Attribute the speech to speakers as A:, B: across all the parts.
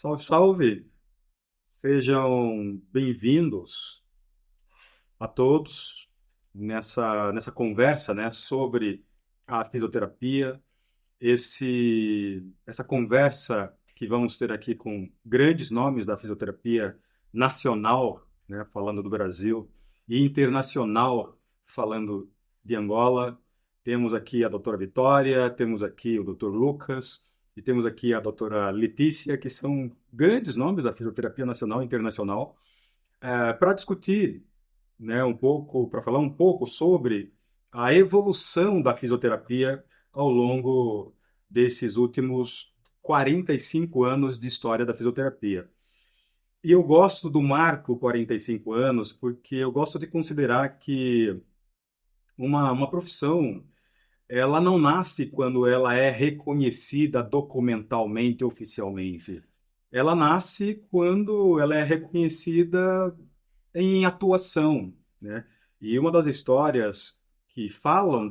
A: Salve, salve! Sejam bem-vindos a todos nessa conversa, né, sobre a fisioterapia. Essa conversa que vamos ter aqui com grandes nomes da fisioterapia nacional, né, falando do Brasil, e internacional, falando de Angola. Temos aqui a doutora Vitória, temos aqui o doutor Lucas e temos aqui a doutora Letícia, que são grandes nomes da fisioterapia nacional e internacional, para discutir, né, um pouco, para falar um pouco sobre a evolução da fisioterapia ao longo desses últimos 45 anos de história da fisioterapia. E eu gosto do marco 45 anos porque eu gosto de considerar que uma profissão, ela não nasce quando ela é reconhecida documentalmente, oficialmente. Ela nasce quando ela é reconhecida em atuação, né? E uma das histórias que falam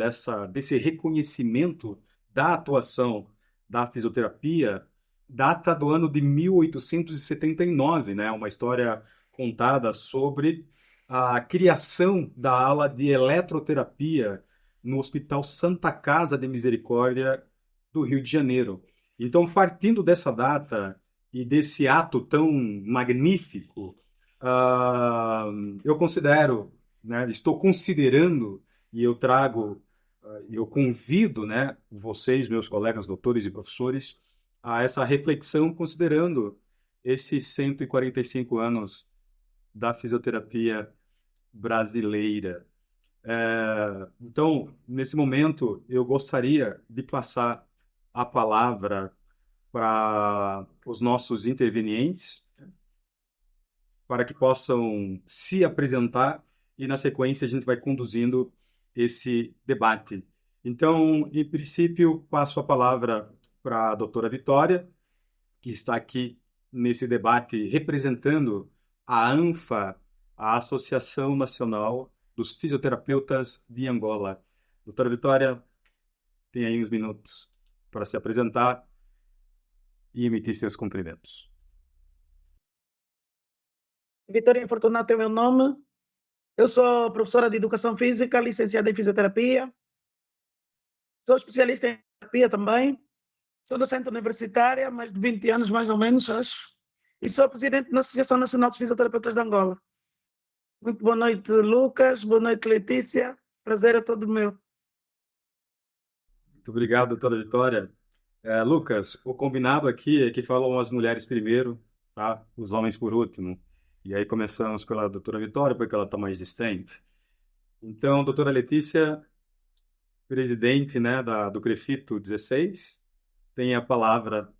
A: desse reconhecimento da atuação da fisioterapia data do ano de 1879, né? Uma história contada sobre a criação da ala de eletroterapia no Hospital Santa Casa de Misericórdia do Rio de Janeiro. Então, partindo dessa data e desse ato tão magnífico, ah, eu considero, né, estou considerando e eu trago, eu convido, né, vocês, meus colegas doutores e professores, a essa reflexão considerando esses 145 anos da fisioterapia brasileira. Então, nesse momento, eu gostaria de passar a palavra para os nossos intervenientes, para que possam se apresentar e, na sequência, a gente vai conduzindo esse debate. Então, em princípio, passo a palavra para a doutora Vitória, que está aqui nesse debate representando a ANFA, a Associação Nacional dos Fisioterapeutas de Angola. Doutora Vitória, tem aí uns minutos para se apresentar e emitir seus cumprimentos.
B: Vitória Fortunato é o meu nome. Eu sou professora de Educação Física, licenciada em Fisioterapia. Sou especialista em terapia também. Sou docente universitária, há mais de 20 anos, mais ou menos, acho. E sou presidente da Associação Nacional dos Fisioterapeutas de Angola. Muito boa noite, Lucas. Boa noite, Letícia. Prazer é todo meu.
A: Muito obrigado, doutora Vitória. Lucas, o combinado aqui é que falam as mulheres primeiro, tá? Os homens por último. E aí começamos pela doutora Vitória, porque ela está mais distante. Então, doutora Letícia, presidente, né, do CREFITO 16, tem a palavra.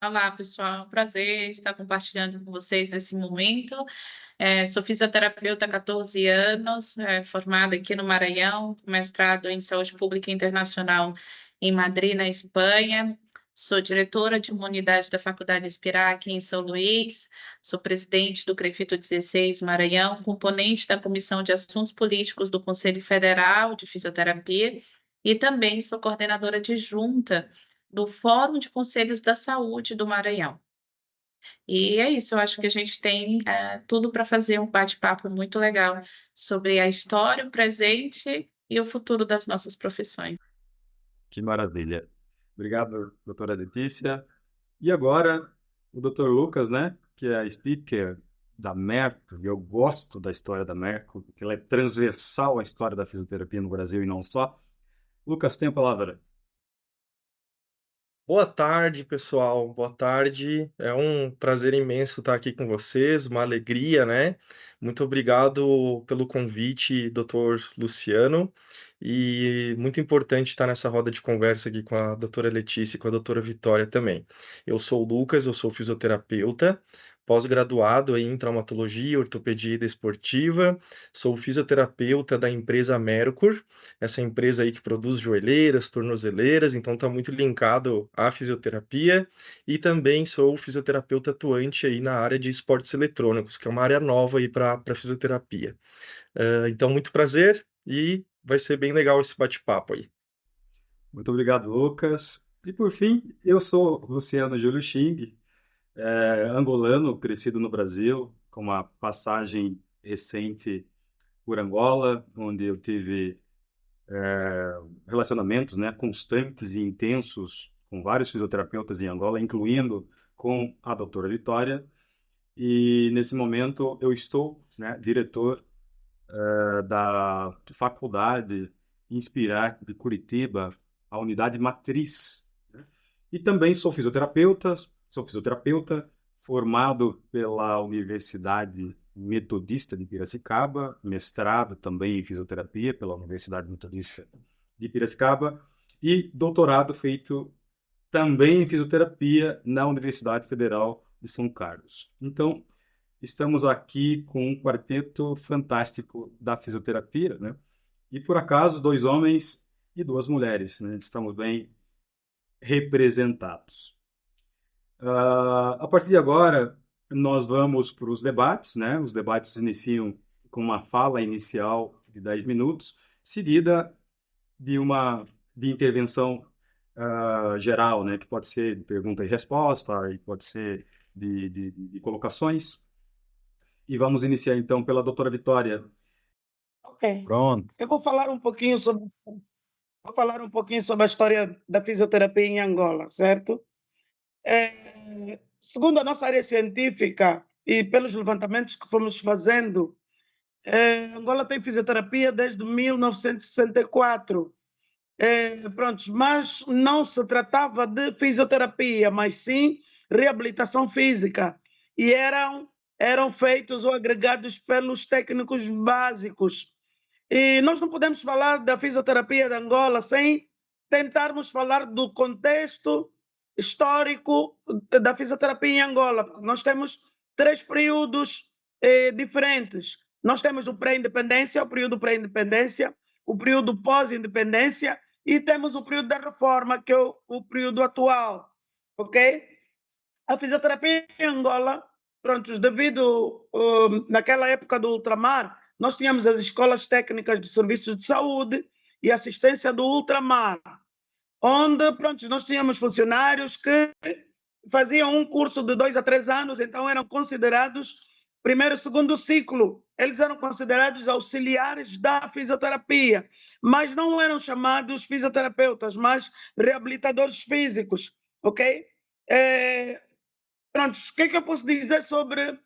C: Olá, pessoal. Prazer estar compartilhando com vocês nesse momento. Sou fisioterapeuta há 14 anos, formada aqui no Maranhão, com mestrado em Saúde Pública Internacional em Madrid, na Espanha. Sou diretora de uma unidade da Faculdade Inspirar aqui em São Luís. Sou presidente do CREFITO 16 Maranhão, componente da Comissão de Assuntos Políticos do Conselho Federal de Fisioterapia e também sou coordenadora adjunta do Fórum de Conselhos da Saúde do Maranhão. E é isso, eu acho que a gente tem tudo para fazer um bate-papo muito legal sobre a história, o presente e o futuro das nossas profissões.
A: Que maravilha. Obrigado, doutora Letícia. E agora, o doutor Lucas, né, que é a speaker da Merco, e eu gosto da história da Merco, porque ela é transversal à história da fisioterapia no Brasil e não só. Lucas, tem a palavra.
D: Boa tarde, pessoal. Boa tarde. É um prazer imenso estar aqui com vocês, uma alegria, né? Muito obrigado pelo convite, doutor Luciano. E muito importante estar nessa roda de conversa aqui com a doutora Letícia e com a doutora Vitória também. Eu sou o Lucas, eu sou fisioterapeuta, pós-graduado em traumatologia, ortopedia e desportiva. Sou fisioterapeuta da empresa Mercur, essa empresa aí que produz joelheiras, tornozeleiras, então está muito linkado à fisioterapia, e também sou fisioterapeuta atuante aí na área de esportes eletrônicos, que é uma área nova aí para fisioterapia. Então, muito prazer e vai ser bem legal esse bate-papo aí.
A: Muito obrigado, Lucas. E por fim, eu sou Luciano Júlio Xing, angolano, crescido no Brasil, com uma passagem recente por Angola, onde eu tive relacionamentos, né, constantes e intensos com vários fisioterapeutas em Angola, incluindo com a doutora Vitória. E nesse momento eu estou, né, diretor da Faculdade Inspirar de Curitiba, a unidade matriz, né? E também sou fisioterapeuta formado pela Universidade Metodista de Piracicaba, mestrado também em fisioterapia pela Universidade Metodista de Piracicaba e doutorado feito também em fisioterapia na Universidade Federal de São Carlos. Então, estamos aqui com um quarteto fantástico da fisioterapia, né? E por acaso, 2 homens e 2 mulheres, né? Estamos bem representados. A partir de agora, nós vamos para os debates, né? Os debates iniciam com uma fala inicial de 10 minutos, seguida de intervenção geral, né? Que pode ser de pergunta e resposta, e pode ser de colocações. E vamos iniciar então pela doutora Vitória.
B: Ok.
A: Pronto.
B: Eu vou falar um pouquinho sobre a história da fisioterapia em Angola, certo? Segundo a nossa área científica e pelos levantamentos que fomos fazendo, Angola tem fisioterapia desde 1964. Pronto, mas não se tratava de fisioterapia, mas sim reabilitação física. E eram feitos ou agregados pelos técnicos básicos. E nós não podemos falar da fisioterapia de Angola sem tentarmos falar do contexto histórico da fisioterapia em Angola. Nós temos 3 períodos diferentes. Nós temos o pré-independência, o período pré-independência, o período pós-independência e temos o período da reforma, que é o período atual, ok? A fisioterapia em Angola, pronto, devido naquela época do ultramar, nós tínhamos as escolas técnicas de serviços de saúde e assistência do ultramar, onde, pronto, nós tínhamos funcionários que faziam um curso de 2 a 3 anos, então eram considerados primeiro e segundo ciclo, eles eram considerados auxiliares da fisioterapia, mas não eram chamados fisioterapeutas, mas reabilitadores físicos, ok? Pronto, o que é que eu posso dizer sobre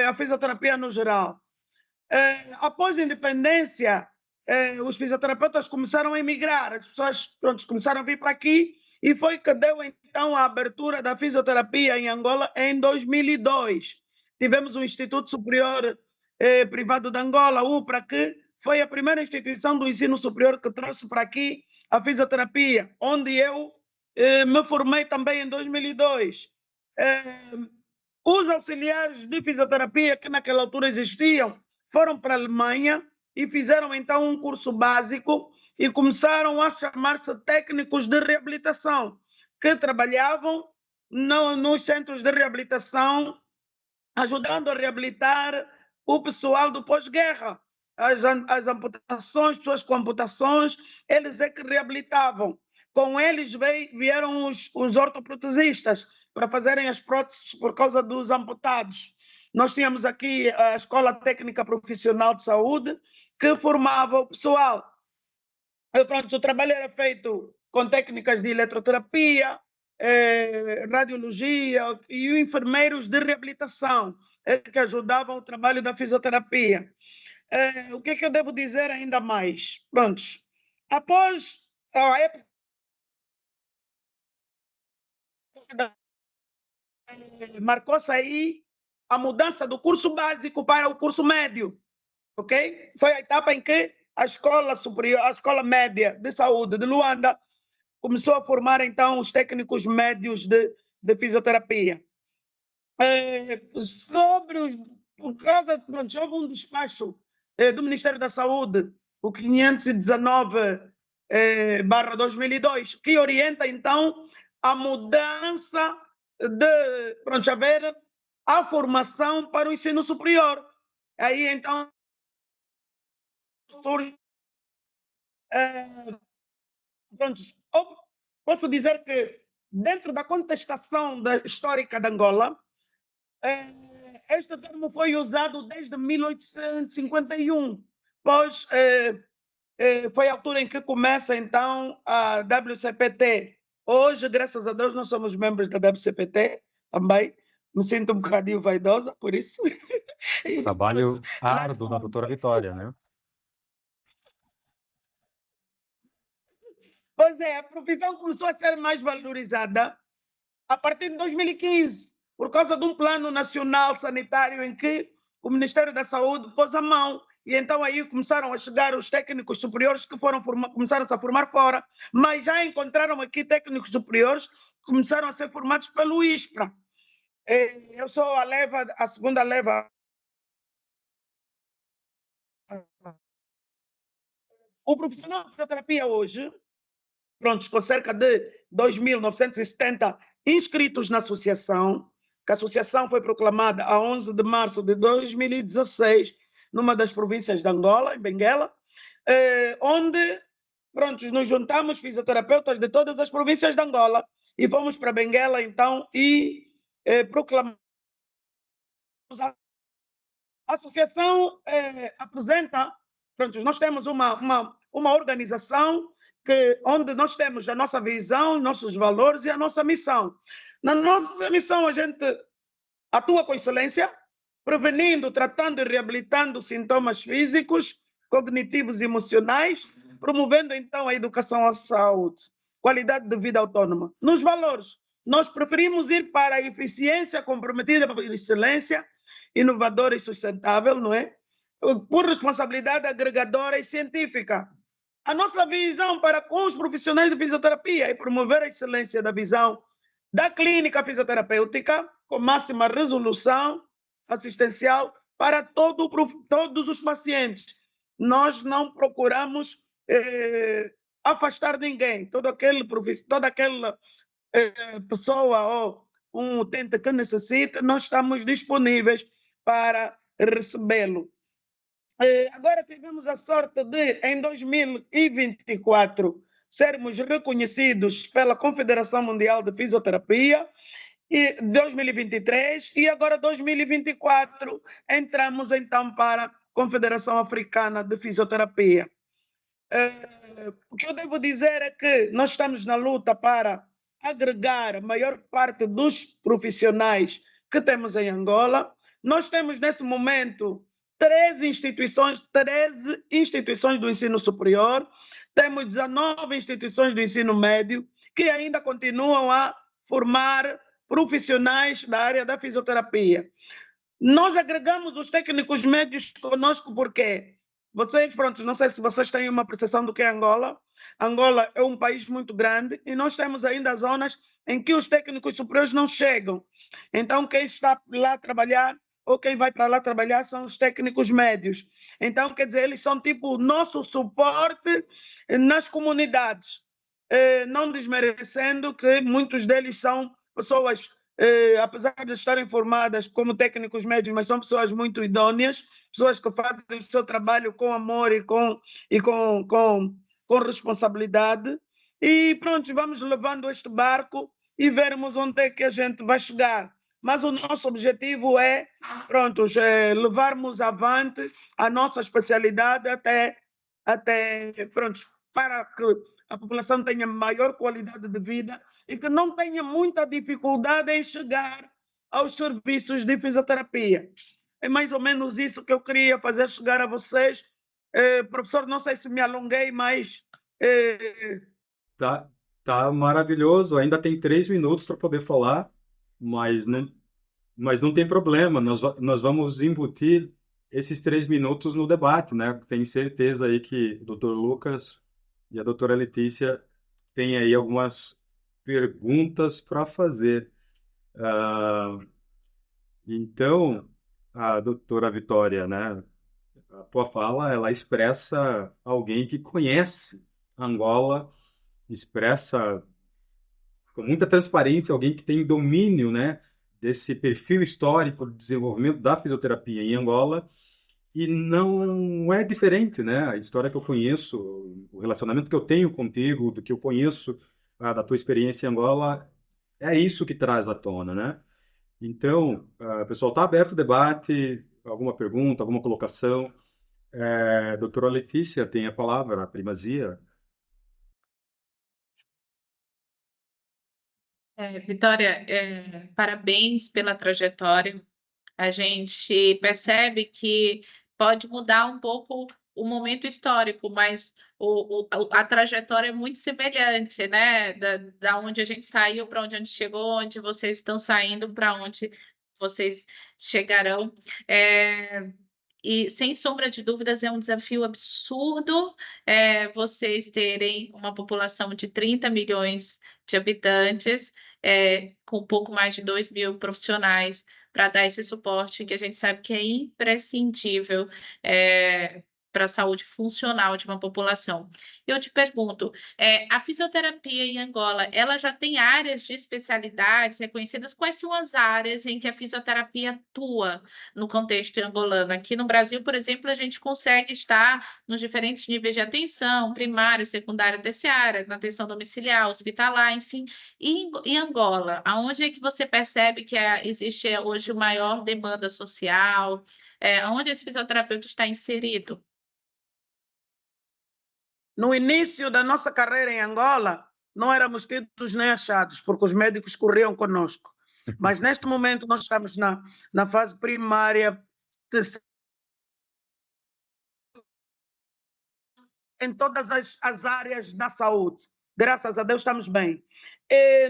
B: a fisioterapia no geral? Após a independência, os fisioterapeutas começaram a emigrar, as pessoas pronto, começaram a vir para aqui e foi que deu então a abertura da fisioterapia em Angola em 2002. Tivemos o Instituto Superior Privado de Angola, UPRA, que foi a primeira instituição do ensino superior que trouxe para aqui a fisioterapia, onde eu me formei também em 2002. Os auxiliares de fisioterapia que naquela altura existiam foram para a Alemanha e fizeram então um curso básico e começaram a chamar-se técnicos de reabilitação, que trabalhavam nos centros de reabilitação, ajudando a reabilitar o pessoal do pós-guerra. As amputações, pessoas com amputações, eles é que reabilitavam. Com eles vieram os ortoprotesistas para fazerem as próteses por causa dos amputados. Nós tínhamos aqui a Escola Técnica Profissional de Saúde, que formava o pessoal. Pronto, o trabalho era feito com técnicas de eletroterapia, radiologia e enfermeiros de reabilitação que ajudavam o trabalho da fisioterapia. O que é que eu devo dizer ainda mais? Pronto, após a época marcou-se aí a mudança do curso básico para o curso médio, ok? Foi a etapa em que a escola superior, a escola média de saúde de Luanda começou a formar então os técnicos médios de fisioterapia. Por causa, pronto, houve um despacho do Ministério da Saúde, o 519/2002, que orienta então a mudança de, pronto, haver a formação para o ensino superior. Aí então surge pronto, posso dizer que, dentro da contestação histórica de Angola, este termo foi usado desde 1851, pois foi a altura em que começa, então, a WCPT. Hoje, graças a Deus, nós somos membros da WCPT também. Me sinto um bocadinho vaidosa por isso.
A: Trabalho árduo da doutora Vitória, né?
B: Pois é, a profissão começou a ser mais valorizada a partir de 2015, por causa de um plano nacional sanitário em que o Ministério da Saúde pôs a mão. E então aí começaram a chegar os técnicos superiores que começaram-se a formar fora, mas já encontraram aqui técnicos superiores que começaram a ser formados pelo ISPRA. Eu sou a segunda leva. O profissional de fisioterapia hoje, pronto, com cerca de 2.970 inscritos na associação, que a associação foi proclamada a 11 de março de 2016, numa das províncias de Angola, em Benguela, onde, pronto, nos juntamos fisioterapeutas de todas as províncias de Angola e fomos para Benguela, então, e proclamamos. A associação apresenta, pronto, nós temos uma organização onde nós temos a nossa visão, nossos valores e a nossa missão. Na nossa missão, a gente atua com excelência, prevenindo, tratando e reabilitando sintomas físicos, cognitivos e emocionais, promovendo, então, a educação à saúde, qualidade de vida autônoma. Nos valores, nós preferimos ir para a eficiência comprometida pela excelência, inovadora e sustentável, não é? Por responsabilidade agregadora e científica. A nossa visão para com os profissionais de fisioterapia é promover a excelência da visão da clínica fisioterapêutica com máxima resolução assistencial para todos os pacientes. Nós não procuramos afastar ninguém. Toda aquela pessoa ou um utente que necessita, nós estamos disponíveis para recebê-lo. Agora tivemos a sorte de, em 2024, sermos reconhecidos pela Confederação Mundial de Fisioterapia, e 2023, e agora 2024 entramos então para a Confederação Africana de Fisioterapia. O que eu devo dizer é que nós estamos na luta para agregar a maior parte dos profissionais que temos em Angola. Nós temos nesse momento 13 instituições do ensino superior, temos 19 instituições do ensino médio que ainda continuam a formar profissionais da área da fisioterapia. Nós agregamos os técnicos médios conosco porque vocês, pronto, não sei se vocês têm uma percepção do que é Angola. Angola é um país muito grande e nós temos ainda zonas em que os técnicos superiores não chegam. Então, quem está lá a trabalhar ou quem vai para lá trabalhar são os técnicos médios. Então, quer dizer, eles são tipo nosso suporte nas comunidades, não desmerecendo que muitos deles são pessoas, apesar de estarem formadas como técnicos médios, mas são pessoas muito idôneas, pessoas que fazem o seu trabalho com amor e com responsabilidade. E pronto, vamos levando este barco e vermos onde é que a gente vai chegar. Mas o nosso objetivo é, pronto, levarmos avante a nossa especialidade até pronto, para que a população tenha maior qualidade de vida e que não tenha muita dificuldade em chegar aos serviços de fisioterapia. É mais ou menos isso que eu queria fazer chegar a vocês. Professor, não sei se me alonguei, mas...
A: Tá maravilhoso. Ainda tem 3 minutos para poder falar, mas não tem problema. Nós vamos embutir esses 3 minutos no debate, né? Tenho certeza aí que o Dr. Lucas e a doutora Letícia têm aí algumas perguntas para fazer. Então, a doutora Vitória, né? A tua fala, ela expressa alguém que conhece Angola, expressa com muita transparência alguém que tem domínio, né, desse perfil histórico de desenvolvimento da fisioterapia em Angola. E não é diferente, né? A história que eu conheço, o relacionamento que eu tenho contigo, do que eu conheço da tua experiência em Angola, é isso que traz à tona, né? Então, pessoal, está aberto o debate, alguma pergunta, alguma colocação. Doutora Letícia tem a palavra, a primazia.
C: Vitória, parabéns pela trajetória. A gente percebe que pode mudar um pouco o momento histórico, mas a trajetória é muito semelhante, né? Da onde a gente saiu para onde a gente chegou, onde vocês estão saindo para onde vocês chegarão. E, sem sombra de dúvidas, é um desafio absurdo vocês terem uma população de 30 milhões de habitantes, com pouco mais de 2 mil profissionais para dar esse suporte que a gente sabe que é imprescindível para a saúde funcional de uma população. Eu te pergunto, a fisioterapia em Angola, ela já tem áreas de especialidades reconhecidas? Quais são as áreas em que a fisioterapia atua no contexto angolano? Aqui no Brasil, por exemplo, a gente consegue estar nos diferentes níveis de atenção, primária, secundária, terciária, na atenção domiciliar, hospitalar, enfim. E em Angola, aonde é que você percebe que existe hoje maior demanda social? Onde esse fisioterapeuta está inserido?
B: No início da nossa carreira em Angola, não éramos tidos nem achados, porque os médicos corriam conosco. Mas neste momento nós estamos na fase primária, em todas as áreas da saúde. Graças a Deus estamos bem.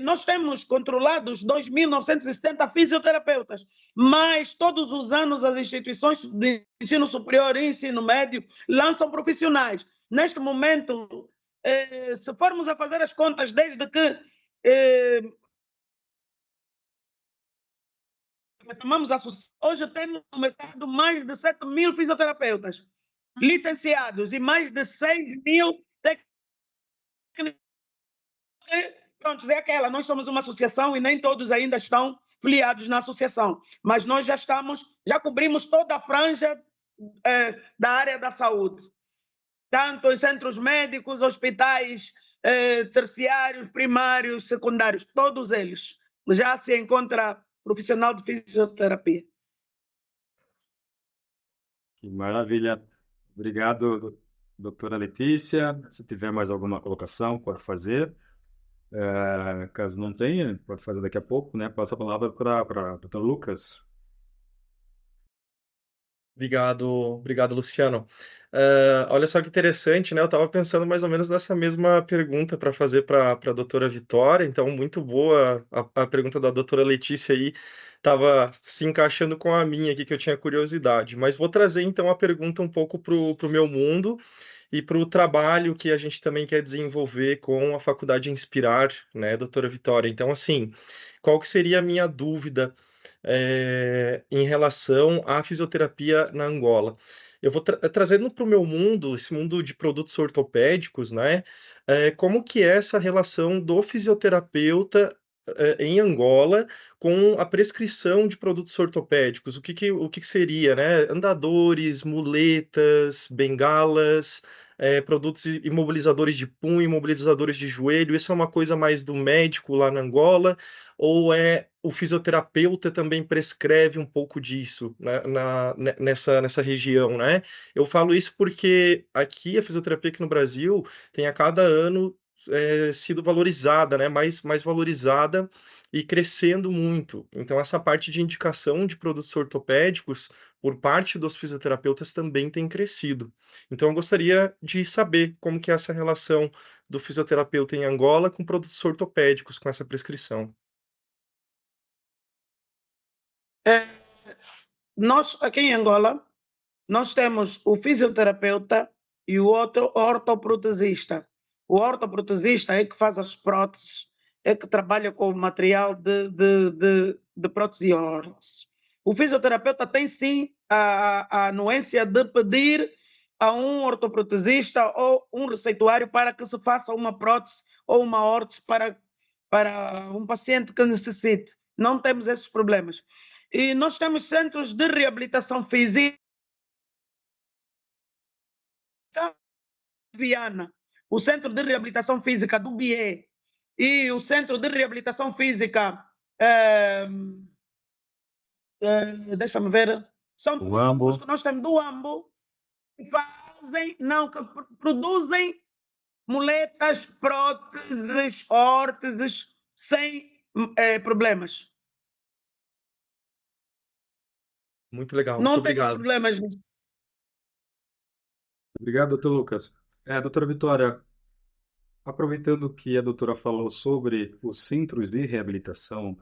B: Nós temos controlados 2.970 fisioterapeutas, mas todos os anos as instituições de ensino superior e ensino médio lançam profissionais. Neste momento, se formos a fazer as contas, desde que retomamos a associação, hoje temos no mercado mais de 7 mil fisioterapeutas licenciados e mais de 6 mil técnicos. Pronto, é aquela, nós somos uma associação e nem todos ainda estão filiados na associação, mas nós já cobrimos toda a franja da área da saúde, tanto em centros médicos, hospitais terciários, primários, secundários, todos eles já se encontra profissional de fisioterapia.
A: Que maravilha. Obrigado, doutora Letícia. Se tiver mais alguma colocação, pode fazer. Caso não tenha, pode fazer daqui a pouco, né? Passo a palavra para o Dr. Lucas.
D: Obrigado, Luciano. Olha só que interessante, né? Eu estava pensando mais ou menos nessa mesma pergunta para fazer para a doutora Vitória, então muito boa a pergunta da doutora Letícia aí, estava se encaixando com a minha aqui, que eu tinha curiosidade, mas vou trazer então a pergunta um pouco para o meu mundo e para o trabalho que a gente também quer desenvolver com a Faculdade Inspirar, né, doutora Vitória? Então, assim, qual que seria a minha dúvida em relação à fisioterapia na Angola? Eu vou trazendo para o meu mundo, esse mundo de produtos ortopédicos, né? Como que é essa relação do fisioterapeuta em Angola com a prescrição de produtos ortopédicos? O que seria, né? Andadores, muletas, bengalas, produtos imobilizadores de punho, imobilizadores de joelho. Isso é uma coisa mais do médico lá na Angola? Ou o fisioterapeuta também prescreve um pouco disso, né, nessa região, né? Eu falo isso porque aqui a fisioterapia aqui no Brasil tem a cada ano sido valorizada, né? Mais valorizada e crescendo muito. Então, essa parte de indicação de produtos ortopédicos por parte dos fisioterapeutas também tem crescido. Então, eu gostaria de saber como que é essa relação do fisioterapeuta em Angola com produtos ortopédicos, com essa prescrição.
B: Nós, aqui em Angola, nós temos o fisioterapeuta e o outro ortoprotesista. O ortoprotesista é que faz as próteses, é que trabalha com o material de prótese e órtese. O fisioterapeuta tem sim a anuência de pedir a um ortoprotesista ou um receituário para que se faça uma prótese ou uma órtese para um paciente que necessite. Não temos esses problemas. E nós temos centros de reabilitação física Viana, o Centro de Reabilitação Física do BIE e o Centro de Reabilitação Física, deixa-me ver, são os que nós temos do AMBO, que fazem, não, que produzem muletas, próteses, órteses, sem problemas.
D: Muito legal,
B: Não
D: muito
B: temos
D: obrigado.
B: problemas.
A: Obrigado, doutor Lucas. Doutora Vitória, aproveitando que a doutora falou sobre os centros de reabilitação,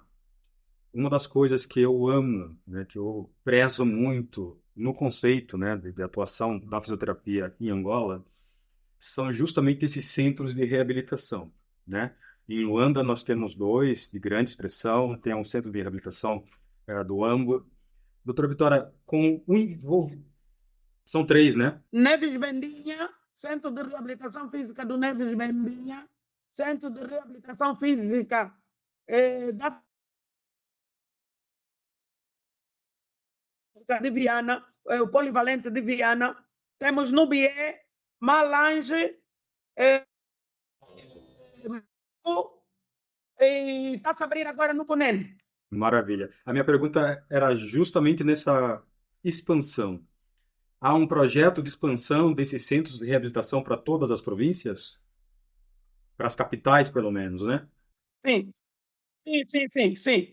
A: uma das coisas que eu amo, né, que eu prezo muito no conceito, né, de atuação da fisioterapia em Angola, são justamente esses centros de reabilitação, né? Em Luanda nós temos 2 de grande expressão, tem um centro de reabilitação do AMBO. Doutora Vitória, com o envolvimento... São 3, né?
B: Neves Bendinha, Centro de Reabilitação Física do Neves Bendinha, Centro de Reabilitação Física da de Viana, o Polivalente de Viana, temos no Bié, Malange, e está a abrir agora no Cunene.
A: Maravilha. A minha pergunta era justamente nessa expansão. Há um projeto de expansão desses centros de reabilitação para todas as províncias? Para as capitais, pelo menos, né?
B: Sim.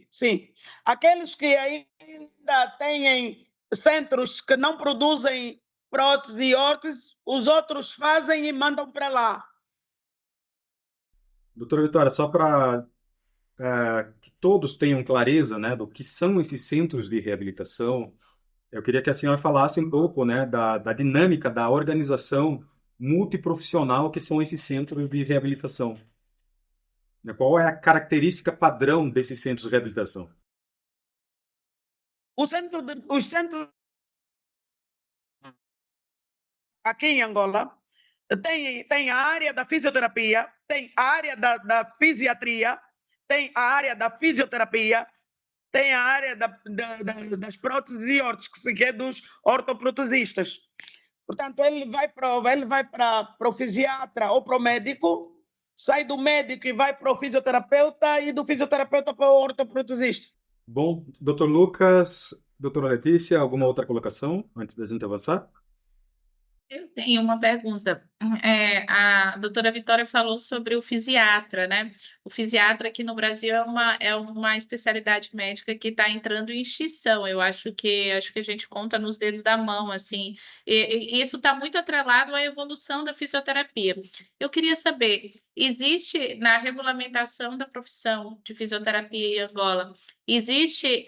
B: Sim. Aqueles que ainda têm centros que não produzem prótese e órtese, os outros fazem e mandam para lá.
A: Doutora Vitória, só para que todos tenham clareza, né, do que são esses centros de reabilitação, eu queria que a senhora falasse um pouco, né, da dinâmica da organização multiprofissional que são esses centros de reabilitação. Qual é a característica padrão desses centros de reabilitação?
B: Os centros aqui em Angola tem a área da fisioterapia, tem a área da fisiatria, tem a área da fisioterapia, tem a área das próteses e órteses, que é dos ortoprotesistas. Portanto, ele vai para o fisiatra ou para o médico, sai do médico e vai para o fisioterapeuta e do fisioterapeuta para o ortoprotesista.
A: Bom, doutor Lucas, doutora Letícia, alguma outra colocação antes da gente avançar?
C: Eu tenho uma pergunta. A doutora Vitória falou sobre o fisiatra, né? O fisiatra aqui no Brasil é uma especialidade médica que está entrando em extinção. Eu acho que a gente conta nos dedos da mão, assim. E isso está muito atrelado à evolução da fisioterapia. Eu queria saber, existe na regulamentação da profissão de fisioterapia em Angola, existe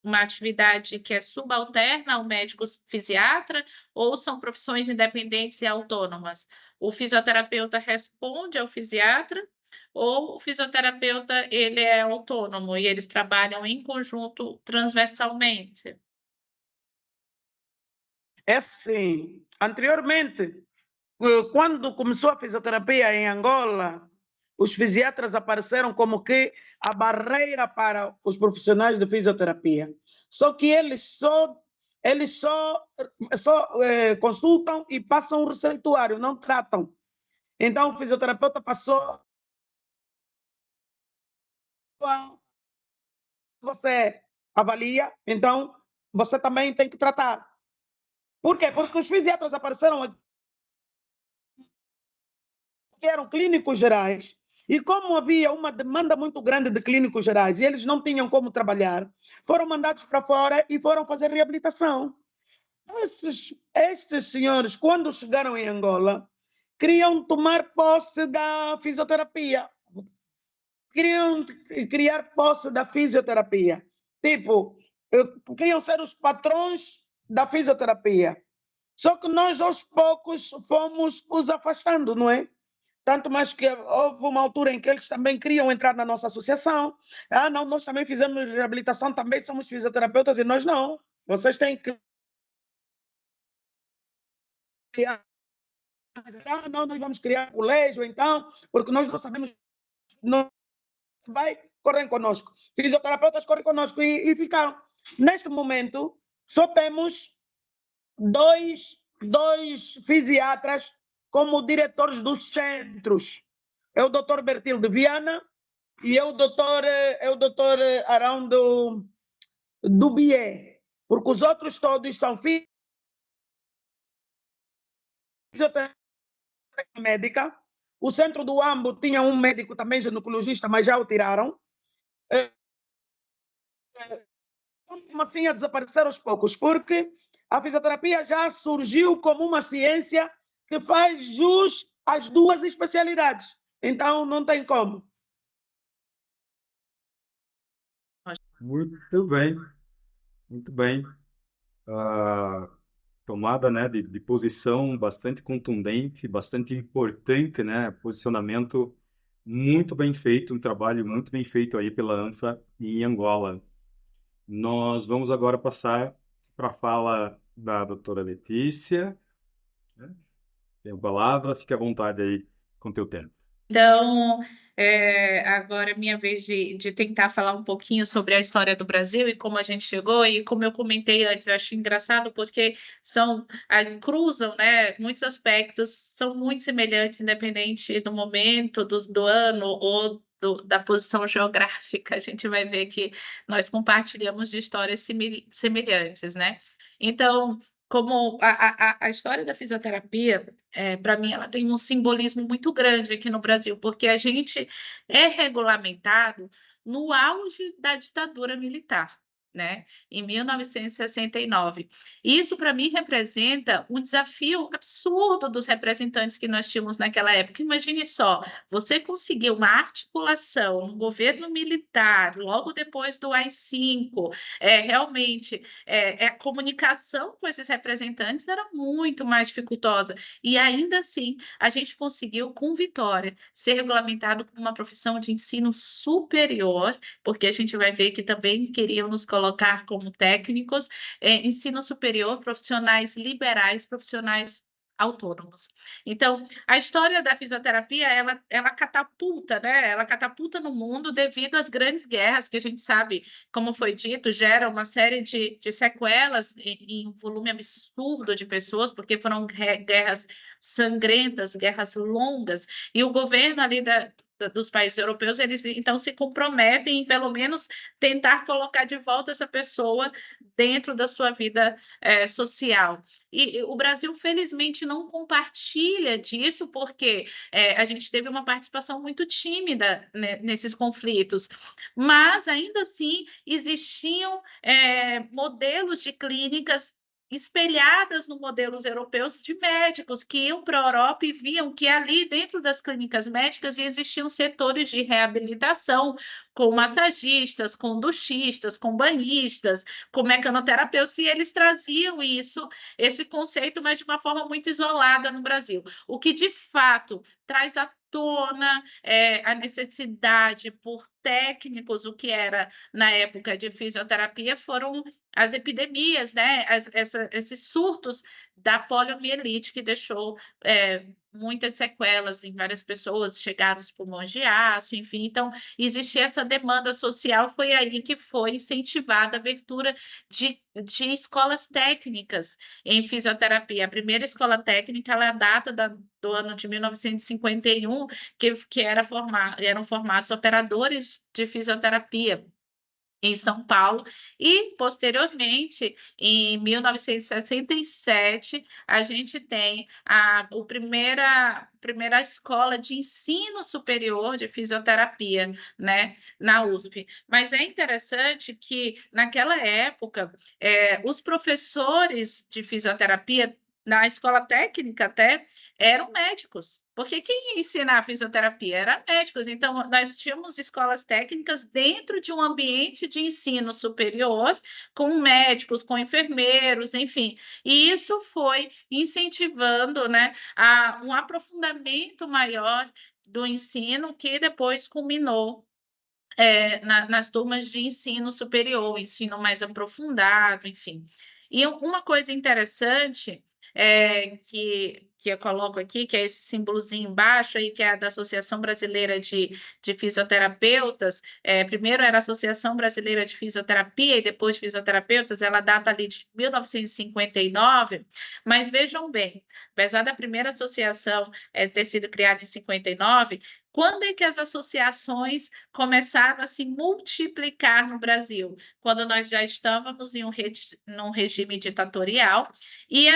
C: uma atividade que é subalterna ao médico fisiatra ou são profissões independentes e autônomas? O fisioterapeuta responde ao fisiatra ou o fisioterapeuta ele é autônomo e eles trabalham em conjunto transversalmente?
B: É assim, anteriormente, quando começou a fisioterapia em Angola, os fisiatras apareceram como que a barreira para os profissionais de fisioterapia. Só que eles só consultam e passam o receituário, não tratam. Então, o fisioterapeuta passou a... Você avalia, então você também tem que tratar. Por quê? Porque os fisiatras apareceram que eram clínicos gerais. E como havia uma demanda muito grande de clínicos gerais e eles não tinham como trabalhar, foram mandados para fora e foram fazer reabilitação. Estes senhores, quando chegaram em Angola, queriam tomar posse da fisioterapia. Queriam criar posse da fisioterapia. Tipo, queriam ser os patrões da fisioterapia. Só que nós, aos poucos, fomos os afastando, não é? Tanto mais que houve uma altura em que eles também queriam entrar na nossa associação. Não, nós também fizemos reabilitação, também somos fisioterapeutas, e nós não. Vocês têm que criar... não, nós vamos criar colégio, então, porque nós não sabemos... Não vai, correm conosco. Fisioterapeutas correm conosco e ficaram. Neste momento, só temos dois fisiatras como diretores dos centros. É o Dr. Bertilde Viana e é o Dr. Arão do BIE, porque os outros todos são fisioterapeuta médica. O centro do Ambo tinha um médico também ginecologista, mas já o tiraram. Como assim a desaparecer aos poucos? Porque a fisioterapia já surgiu como uma ciência que faz jus às duas especialidades. Então, não tem como.
A: Muito bem, muito bem. Ah, tomada, né, de posição bastante contundente, bastante importante, né, posicionamento muito bem feito, um trabalho muito bem feito aí pela ANFA em Angola. Nós vamos agora passar para a fala da doutora Letícia, né? Tem a palavra, fique à vontade aí com o teu tempo.
C: Então, agora é minha vez de tentar falar um pouquinho sobre a história do Brasil e como a gente chegou, e como eu comentei antes, eu acho engraçado porque cruzam, né, muitos aspectos, são muito semelhantes, independente do momento, do ano ou da posição geográfica. A gente vai ver que nós compartilhamos de histórias semelhantes, né? Então, como a história da fisioterapia, para mim, ela tem um simbolismo muito grande aqui no Brasil, porque a gente é regulamentado no auge da ditadura militar, né? Em 1969. Isso, para mim, representa um desafio absurdo dos representantes que nós tínhamos naquela época. Imagine só, você conseguir uma articulação no governo militar, logo depois do AI-5, realmente a comunicação com esses representantes era muito mais dificultosa. E ainda assim, a gente conseguiu, com vitória, ser regulamentado como uma profissão de ensino superior, porque a gente vai ver que também queriam nos colocar como técnicos, ensino superior, profissionais liberais, profissionais autônomos. Então, a história da fisioterapia, ela catapulta, né? Ela catapulta no mundo devido às grandes guerras que a gente sabe, como foi dito, gera uma série de sequelas em um volume absurdo de pessoas, porque foram guerras sangrentas, guerras longas, e o governo ali dos países europeus, eles então se comprometem em pelo menos tentar colocar de volta essa pessoa dentro da sua vida social. E o Brasil, felizmente, não compartilha disso, porque a gente teve uma participação muito tímida, né, nesses conflitos, mas ainda assim existiam modelos de clínicas espelhadas nos modelos europeus de médicos que iam para a Europa e viam que ali dentro das clínicas médicas existiam setores de reabilitação, com massagistas, com duchistas, com banhistas, com mecanoterapeutas, e eles traziam esse conceito, mas de uma forma muito isolada no Brasil. O que, de fato, traz à tona a necessidade por técnicos, o que era na época de fisioterapia, foram as epidemias, né? Esses surtos da poliomielite, que deixou muitas sequelas em várias pessoas, chegaram os pulmões de aço, enfim. Então, existia essa demanda social, foi aí que foi incentivada a abertura de escolas técnicas em fisioterapia. A primeira escola técnica, ela data do ano de 1951, que eram formados operadores de fisioterapia em São Paulo, e, posteriormente, em 1967, a gente tem a primeira escola de ensino superior de fisioterapia, né, na USP. Mas é interessante que, naquela época, os professores de fisioterapia, na escola técnica até, eram médicos, porque quem ia ensinar a fisioterapia eram médicos. Então, nós tínhamos escolas técnicas dentro de um ambiente de ensino superior, com médicos, com enfermeiros, enfim. E isso foi incentivando, né, um aprofundamento maior do ensino, que depois culminou nas turmas de ensino superior, ensino mais aprofundado, enfim. E uma coisa interessante que eu coloco aqui, que é esse símbolozinho embaixo, aí, que é a da Associação Brasileira de Fisioterapeutas. Primeiro era a Associação Brasileira de Fisioterapia e depois Fisioterapeutas, ela data ali de 1959, mas vejam bem, apesar da primeira associação ter sido criada em 59, quando é que as associações começaram a se multiplicar no Brasil? Quando nós já estávamos num regime ditatorial e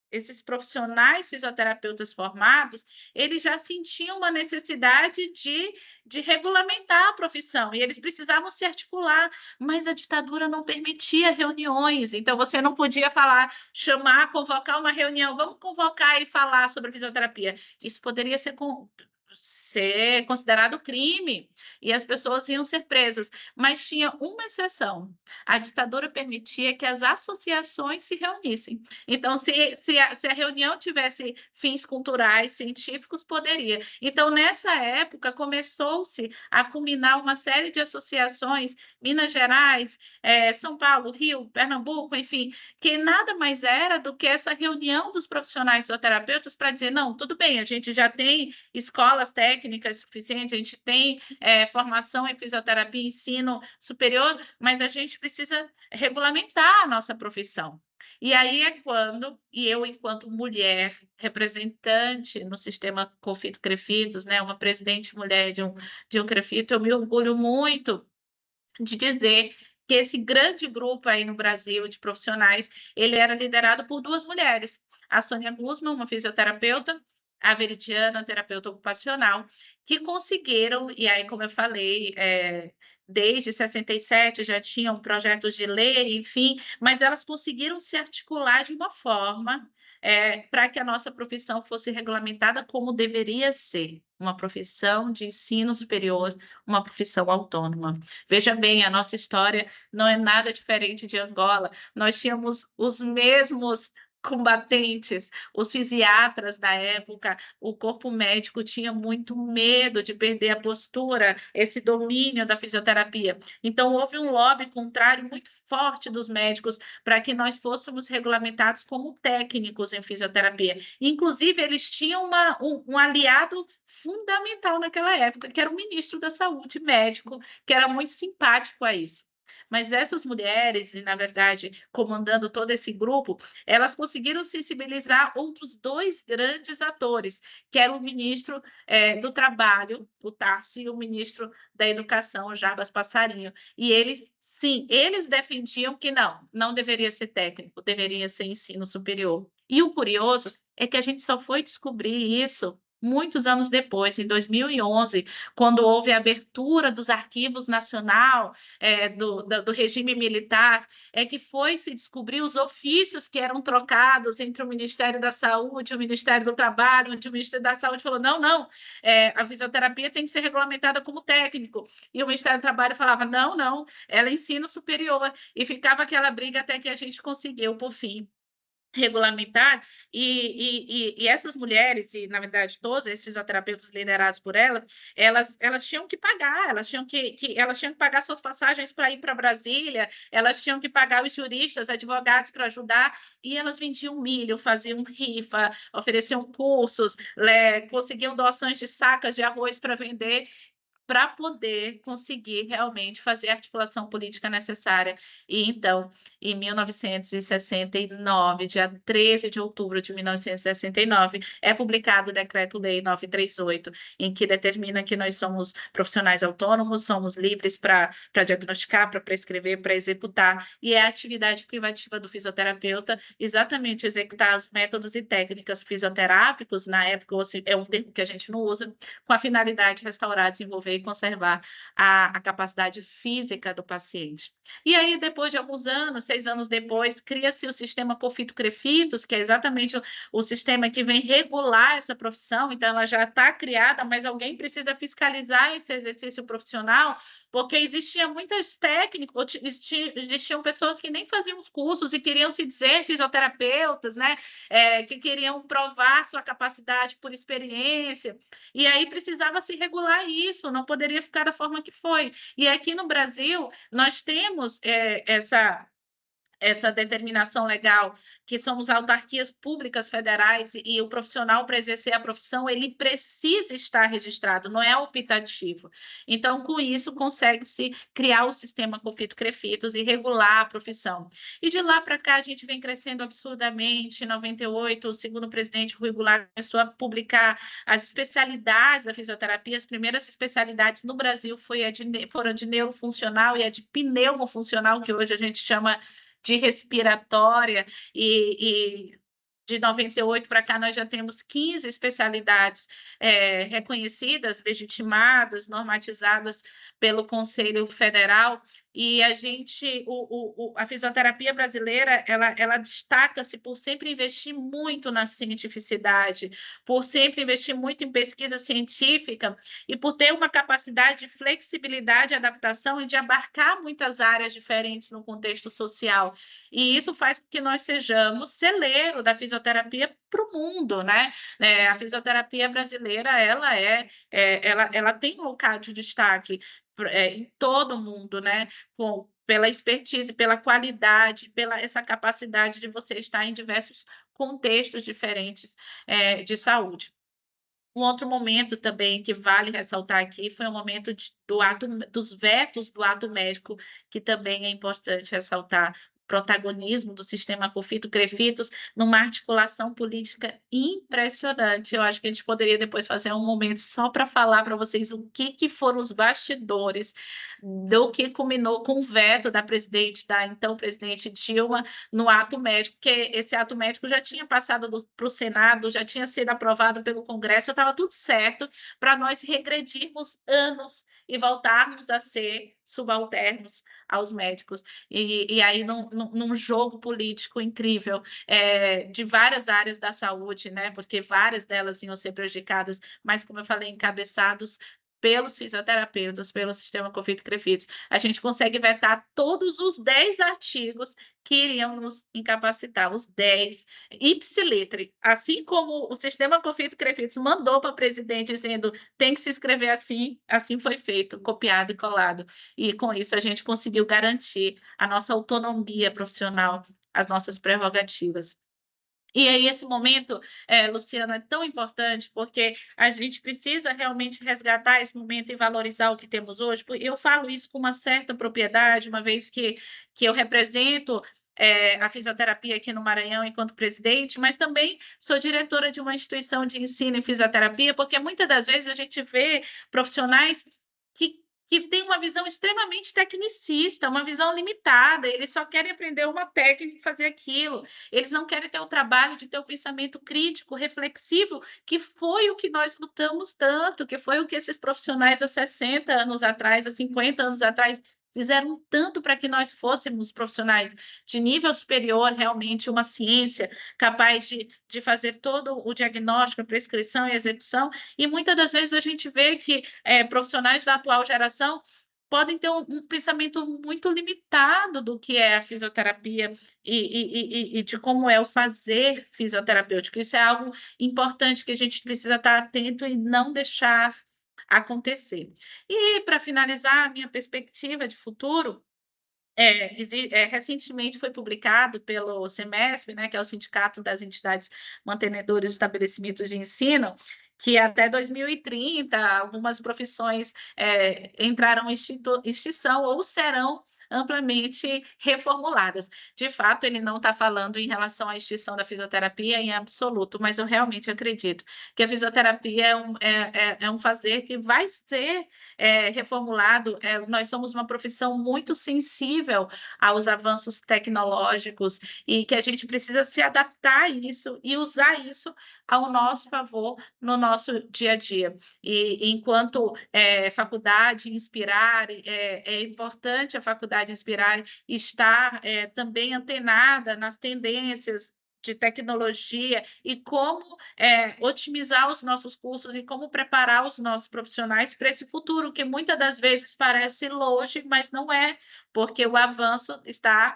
C: esses profissionais fisioterapeutas formados, eles já sentiam uma necessidade de regulamentar a profissão, e eles precisavam se articular, mas a ditadura não permitia reuniões, então você não podia chamar, convocar uma reunião, vamos convocar e falar sobre fisioterapia. Isso poderia ser considerado crime, e as pessoas iam ser presas, mas tinha uma exceção: a ditadura permitia que as associações se reunissem. Então, se a reunião tivesse fins culturais, científicos, poderia. Então, nessa época, começou-se a culminar uma série de associações, Minas Gerais, São Paulo, Rio, Pernambuco, enfim, que nada mais era do que essa reunião dos profissionais fisioterapeutas para dizer, não, tudo bem, a gente já tem escolas técnicas suficientes, a gente tem formação em fisioterapia, ensino superior, mas a gente precisa regulamentar a nossa profissão. E aí é quando, e eu, enquanto mulher, representante no sistema COFITO-CREFITOS, né, uma presidente mulher de um CREFITO, eu me orgulho muito de dizer que esse grande grupo aí no Brasil de profissionais, ele era liderado por duas mulheres, a Sônia Guzman, uma fisioterapeuta, a Veridiana, terapeuta ocupacional, que conseguiram, e aí, como eu falei, desde 67 já tinham projetos de lei, enfim, mas elas conseguiram se articular de uma forma para que a nossa profissão fosse regulamentada como deveria ser, uma profissão de ensino superior, uma profissão autônoma. Veja bem, a nossa história não é nada diferente de Angola. Nós tínhamos os mesmos combatentes, os fisiatras da época, o corpo médico tinha muito medo de perder a postura, esse domínio da fisioterapia. Então, houve um lobby contrário muito forte dos médicos para que nós fôssemos regulamentados como técnicos em fisioterapia. Inclusive, eles tinham um aliado fundamental naquela época, que era o ministro da Saúde, médico, que era muito simpático a isso. Mas essas mulheres, e na verdade, comandando todo esse grupo, elas conseguiram sensibilizar outros dois grandes atores, que era o ministro do Trabalho, o Tarso, e o ministro da Educação, o Jarbas Passarinho. E eles, sim, eles defendiam que não deveria ser técnico, deveria ser ensino superior. E o curioso é que a gente só foi descobrir isso muitos anos depois, em 2011, quando houve a abertura dos arquivos nacional do regime militar, que foi se descobrir os ofícios que eram trocados entre o Ministério da Saúde e o Ministério do Trabalho, onde o Ministério da Saúde falou, não, a fisioterapia tem que ser regulamentada como técnico, e o Ministério do Trabalho falava, não, ela é ensino superior, e ficava aquela briga até que a gente conseguiu, por fim, regulamentar, e essas mulheres, e na verdade todos esses fisioterapeutas liderados por elas tinham que pagar, elas tinham que pagar suas passagens para ir para Brasília, elas tinham que pagar os juristas, advogados para ajudar, e elas vendiam milho, faziam rifa, ofereciam cursos, conseguiam doações de sacas de arroz para vender, para poder conseguir realmente fazer a articulação política necessária. E então, em 1969, dia 13 de outubro de 1969, é publicado o Decreto-Lei 938, em que determina que nós somos profissionais autônomos, somos livres para diagnosticar, para prescrever, para executar, e é a atividade privativa do fisioterapeuta exatamente executar os métodos e técnicas fisioterápicos, na época é um termo que a gente não usa, com a finalidade de restaurar, desenvolver e conservar a capacidade física do paciente. E aí, depois de alguns anos, 6 anos depois, cria-se o sistema COFITO-CREFITOS, que é exatamente o sistema que vem regular essa profissão, então ela já está criada, mas alguém precisa fiscalizar esse exercício profissional, porque existiam muitas técnicas, existiam pessoas que nem faziam os cursos e queriam se dizer fisioterapeutas, né? Que queriam provar sua capacidade por experiência, e aí precisava se regular isso, não poderia ficar da forma que foi. E aqui no Brasil, nós temos essa determinação legal, que somos autarquias públicas federais e o profissional, para exercer a profissão, ele precisa estar registrado, não é optativo. Então, com isso, consegue-se criar o sistema COFITO-CREFITOS e regular a profissão. E de lá para cá, a gente vem crescendo absurdamente. Em 98, o segundo presidente Rui Goulart começou a publicar as especialidades da fisioterapia. As primeiras especialidades no Brasil foram a de neurofuncional e a de pneumofuncional, que hoje a gente chama de respiratória, e de 98 para cá nós já temos 15 especialidades reconhecidas, legitimadas, normatizadas pelo Conselho Federal, e a fisioterapia brasileira, ela destaca-se por sempre investir muito na cientificidade, por sempre investir muito em pesquisa científica e por ter uma capacidade de flexibilidade, adaptação e de abarcar muitas áreas diferentes no contexto social. E isso faz com que nós sejamos celeiro da fisioterapia para o mundo, né? A fisioterapia brasileira, ela tem um local de destaque em todo o mundo, né? Pela expertise, pela qualidade, pela essa capacidade de você estar em diversos contextos diferentes de saúde. Um outro momento também que vale ressaltar aqui foi o momento dos vetos do ato médico, que também é importante ressaltar. Protagonismo do sistema COFITO-CREFITOS numa articulação política impressionante. Eu acho que a gente poderia depois fazer um momento só para falar para vocês o que foram os bastidores do que culminou com o veto da então presidente Dilma no ato médico, porque esse ato médico já tinha passado para o Senado, já tinha sido aprovado pelo Congresso, estava tudo certo para nós regredirmos anos e voltarmos a ser subalternos aos médicos. E aí, num jogo político incrível de várias áreas da saúde, né? Porque várias delas iam ser prejudicadas, mas, como eu falei, encabeçados pelos fisioterapeutas, pelo sistema COFITO-CREFITOS, a gente consegue vetar todos os 10 artigos que iriam nos incapacitar, os 10, ipsiletre, assim como o sistema COFITO-CREFITOS mandou para o presidente dizendo tem que se escrever assim, assim foi feito, copiado e colado. E com isso a gente conseguiu garantir a nossa autonomia profissional, as nossas prerrogativas. E aí, esse momento, Luciano, é tão importante, porque a gente precisa realmente resgatar esse momento e valorizar o que temos hoje. Eu falo isso com uma certa propriedade, uma vez que eu represento a fisioterapia aqui no Maranhão enquanto presidente, mas também sou diretora de uma instituição de ensino em fisioterapia, porque muitas das vezes a gente vê profissionais que tem uma visão extremamente tecnicista, uma visão limitada, eles só querem aprender uma técnica e fazer aquilo, eles não querem ter o trabalho de ter o pensamento crítico, reflexivo, que foi o que nós lutamos tanto, que foi o que esses profissionais há 60 anos atrás, há 50 anos atrás, fizeram tanto para que nós fôssemos profissionais de nível superior, realmente uma ciência capaz de fazer todo o diagnóstico, a prescrição e a execução, e muitas das vezes a gente vê que profissionais da atual geração podem ter um pensamento muito limitado do que é a fisioterapia e de como é o fazer fisioterapêutico. Isso é algo importante que a gente precisa estar atento e não deixar acontecer. E, para finalizar, a minha perspectiva de futuro, recentemente foi publicado pelo SEMESP, né, que é o Sindicato das Entidades Mantenedoras de Estabelecimentos de Ensino, que até 2030 algumas profissões entrarão em extinção ou serão amplamente reformuladas. De fato, ele não está falando em relação à extinção da fisioterapia em absoluto, mas eu realmente acredito que a fisioterapia é um fazer que vai ser reformulado. Nós somos uma profissão muito sensível aos avanços tecnológicos e que a gente precisa se adaptar a isso e usar isso ao nosso favor no nosso dia a dia. E enquanto faculdade inspirar, é importante a faculdade inspirar estar também antenada nas tendências de tecnologia e como otimizar os nossos cursos e como preparar os nossos profissionais para esse futuro, que muitas das vezes parece longe, mas não é, porque o avanço está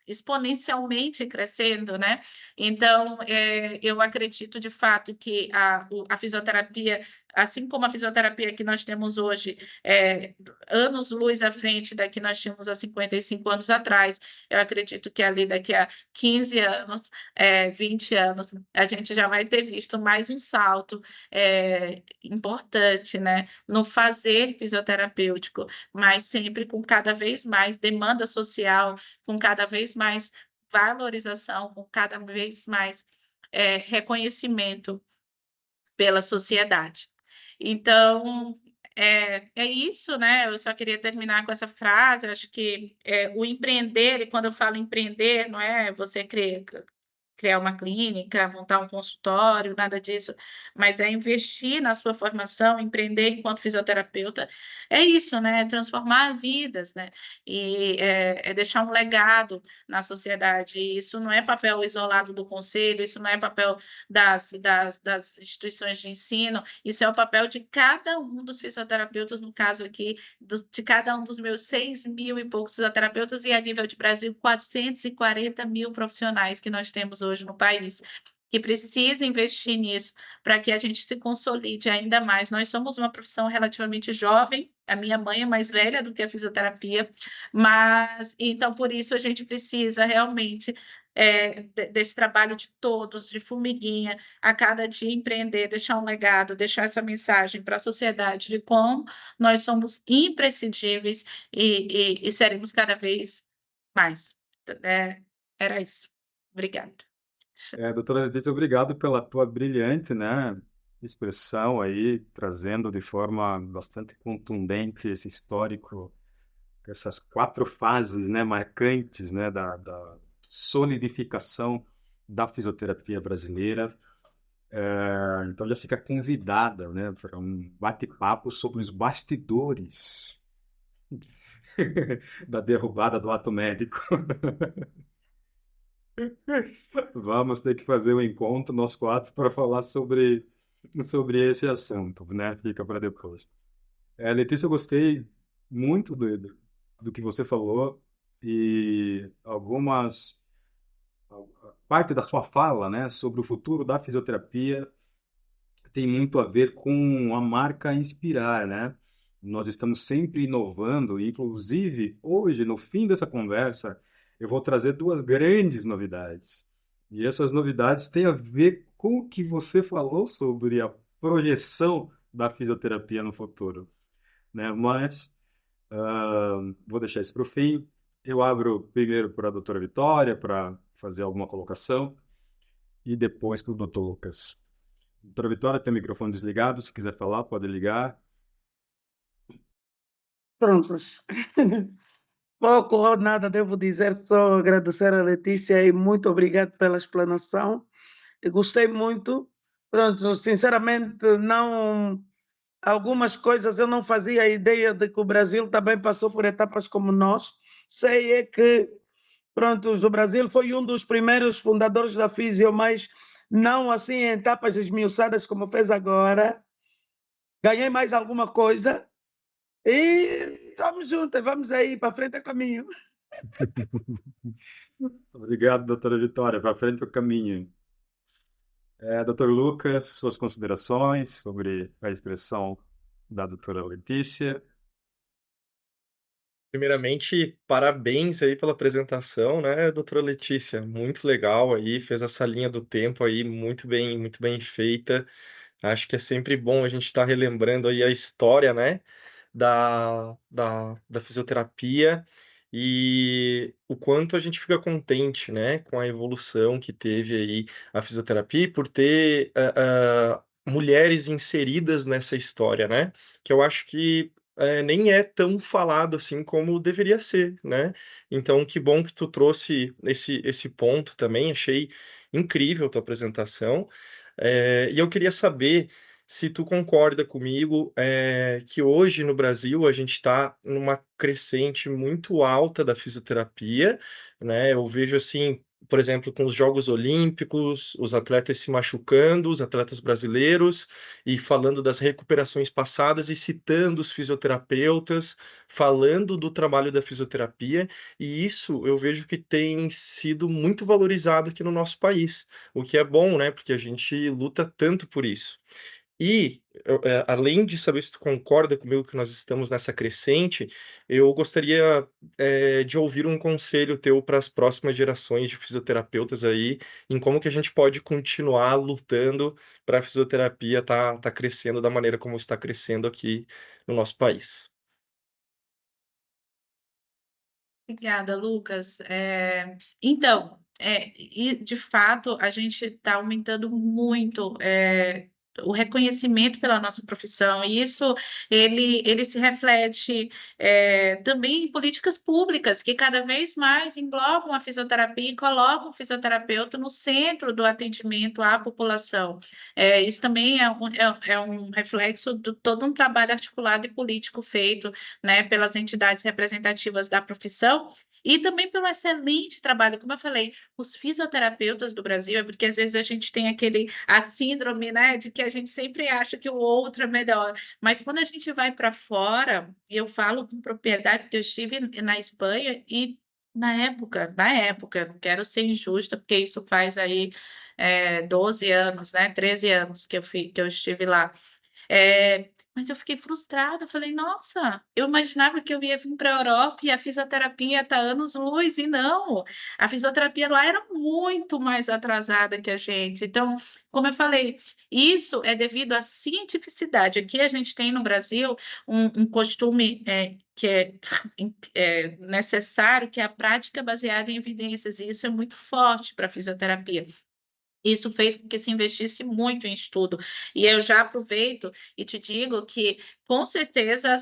C: exponencialmente crescendo, né? Então, eu acredito de fato que a fisioterapia assim como a fisioterapia que nós temos hoje, anos-luz à frente da que nós tínhamos há 55 anos atrás, eu acredito que ali daqui a 15 anos, 20 anos, a gente já vai ter visto mais um salto importante, né, no fazer fisioterapêutico, mas sempre com cada vez mais demanda social, com cada vez mais valorização, com cada vez mais reconhecimento pela sociedade. Então, é isso, né? Eu só queria terminar com essa frase. Eu acho que o empreender, e quando eu falo empreender, não é você criar uma clínica, montar um consultório, nada disso, mas é investir na sua formação, empreender enquanto fisioterapeuta, é isso, né? É transformar vidas, né? E é deixar um legado na sociedade. E isso não é papel isolado do conselho, isso não é papel das instituições de ensino, isso é o papel de cada um dos fisioterapeutas, no caso aqui, de cada um dos meus 6.000 e poucos fisioterapeutas, e a nível de Brasil, 440 mil profissionais que nós temos hoje no país, que precisa investir nisso para que a gente se consolide ainda mais. Nós somos uma profissão relativamente jovem, a minha mãe é mais velha do que a fisioterapia, mas então por isso a gente precisa realmente desse trabalho de todos, de formiguinha, a cada dia empreender, deixar um legado, deixar essa mensagem para a sociedade de como nós somos imprescindíveis e seremos cada vez mais. Era isso. Obrigada.
A: Doutora Letícia, obrigado pela tua brilhante, né, expressão aí, trazendo de forma bastante contundente esse histórico, essas 4 fases, né, marcantes, né, da solidificação da fisioterapia brasileira. Então já fica convidada, né, para um bate-papo sobre os bastidores da derrubada do ato médico. Vamos ter que fazer um encontro, nós 4, para falar sobre esse assunto, né? Fica para depois. Letícia, eu gostei muito do que você falou e parte da sua fala, né, sobre o futuro da fisioterapia tem muito a ver com a marca Inspirar, né? Nós estamos sempre inovando, e inclusive hoje, no fim dessa conversa, eu vou trazer 2 grandes novidades. E essas novidades têm a ver com o que você falou sobre a projeção da fisioterapia no futuro, né? Mas vou deixar isso para o fim. Eu abro primeiro para a doutora Vitória para fazer alguma colocação e depois para o doutor Lucas. Doutora Vitória, tem o microfone desligado. Se quiser falar, pode ligar.
B: Prontos. Pouco ou nada devo dizer, só agradecer a Letícia e muito obrigado pela explanação. Eu gostei muito. Pronto, sinceramente, não. Algumas coisas eu não fazia ideia de que o Brasil também passou por etapas como nós. Sei é que, pronto, o Brasil foi um dos primeiros fundadores da Fisio, mas não assim em etapas esmiuçadas como fez agora. Ganhei mais alguma coisa e estamos juntos, vamos aí, para frente é caminho.
A: Obrigado, doutora Vitória. Para frente o caminho. Doutor Lucas, suas considerações sobre a expressão da doutora Letícia.
D: Primeiramente, parabéns aí pela apresentação, né, doutora Letícia? Muito legal aí, fez essa linha do tempo aí muito bem feita. Acho que é sempre bom a gente estar relembrando aí a história, né, da fisioterapia e o quanto a gente fica contente, né, com a evolução que teve aí a fisioterapia e por ter mulheres inseridas nessa história, né, que eu acho que nem é tão falado assim como deveria ser, né? Então, que bom que tu trouxe esse ponto também, achei incrível a tua apresentação. E eu queria saber se tu concorda comigo que hoje no Brasil a gente está numa crescente muito alta da fisioterapia, né? Eu vejo assim, por exemplo, com os Jogos Olímpicos, os atletas se machucando, os atletas brasileiros, e falando das recuperações passadas e citando os fisioterapeutas, falando do trabalho da fisioterapia, e isso eu vejo que tem sido muito valorizado aqui no nosso país, o que é bom, né? Porque a gente luta tanto por isso. E, além de saber se tu concorda comigo que nós estamos nessa crescente, eu gostaria, de ouvir um conselho teu para as próximas gerações de fisioterapeutas aí, em como que a gente pode continuar lutando para a fisioterapia tá crescendo da maneira como está crescendo aqui no nosso país.
C: Obrigada, Lucas. Então, e de fato, a gente está aumentando muito o reconhecimento pela nossa profissão, e isso ele se reflete também em políticas públicas que cada vez mais englobam a fisioterapia e colocam o fisioterapeuta no centro do atendimento à população. Isso também é um reflexo de todo um trabalho articulado e político feito, né, pelas entidades representativas da profissão e também pelo excelente trabalho, como eu falei, os fisioterapeutas do Brasil, porque às vezes a gente tem a síndrome, né, de que a gente sempre acha que o outro é melhor, mas quando a gente vai para fora, e eu falo com propriedade que eu estive na Espanha e na época, não quero ser injusta, porque isso faz aí 12 anos, né, 13 anos que eu estive lá. Mas eu fiquei frustrada, eu falei, nossa, eu imaginava que eu ia vir para a Europa e a fisioterapia está anos-luz, e não, a fisioterapia lá era muito mais atrasada que a gente. Então, como eu falei, isso é devido à cientificidade. Aqui a gente tem no Brasil um costume que é necessário, que é a prática baseada em evidências, e isso é muito forte para a fisioterapia. Isso fez com que se investisse muito em estudo. E eu já aproveito e te digo que, com certeza,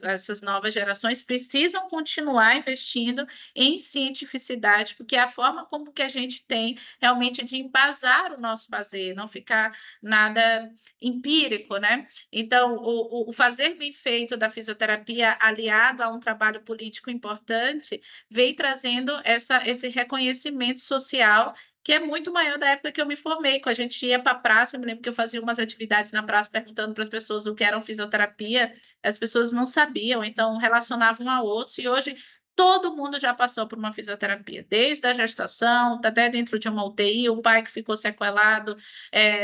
C: essas novas gerações precisam continuar investindo em cientificidade, porque é a forma como que a gente tem realmente de embasar o nosso fazer, não ficar nada empírico, né? Então, o fazer bem feito da fisioterapia, aliado a um trabalho político importante, vem trazendo esse reconhecimento social que é muito maior da época que eu me formei, quando a gente ia para a praça, eu me lembro que eu fazia umas atividades na praça perguntando para as pessoas o que era fisioterapia, as pessoas não sabiam, então relacionavam a osso, e hoje todo mundo já passou por uma fisioterapia, desde a gestação, até dentro de uma UTI, o pai que ficou sequelado,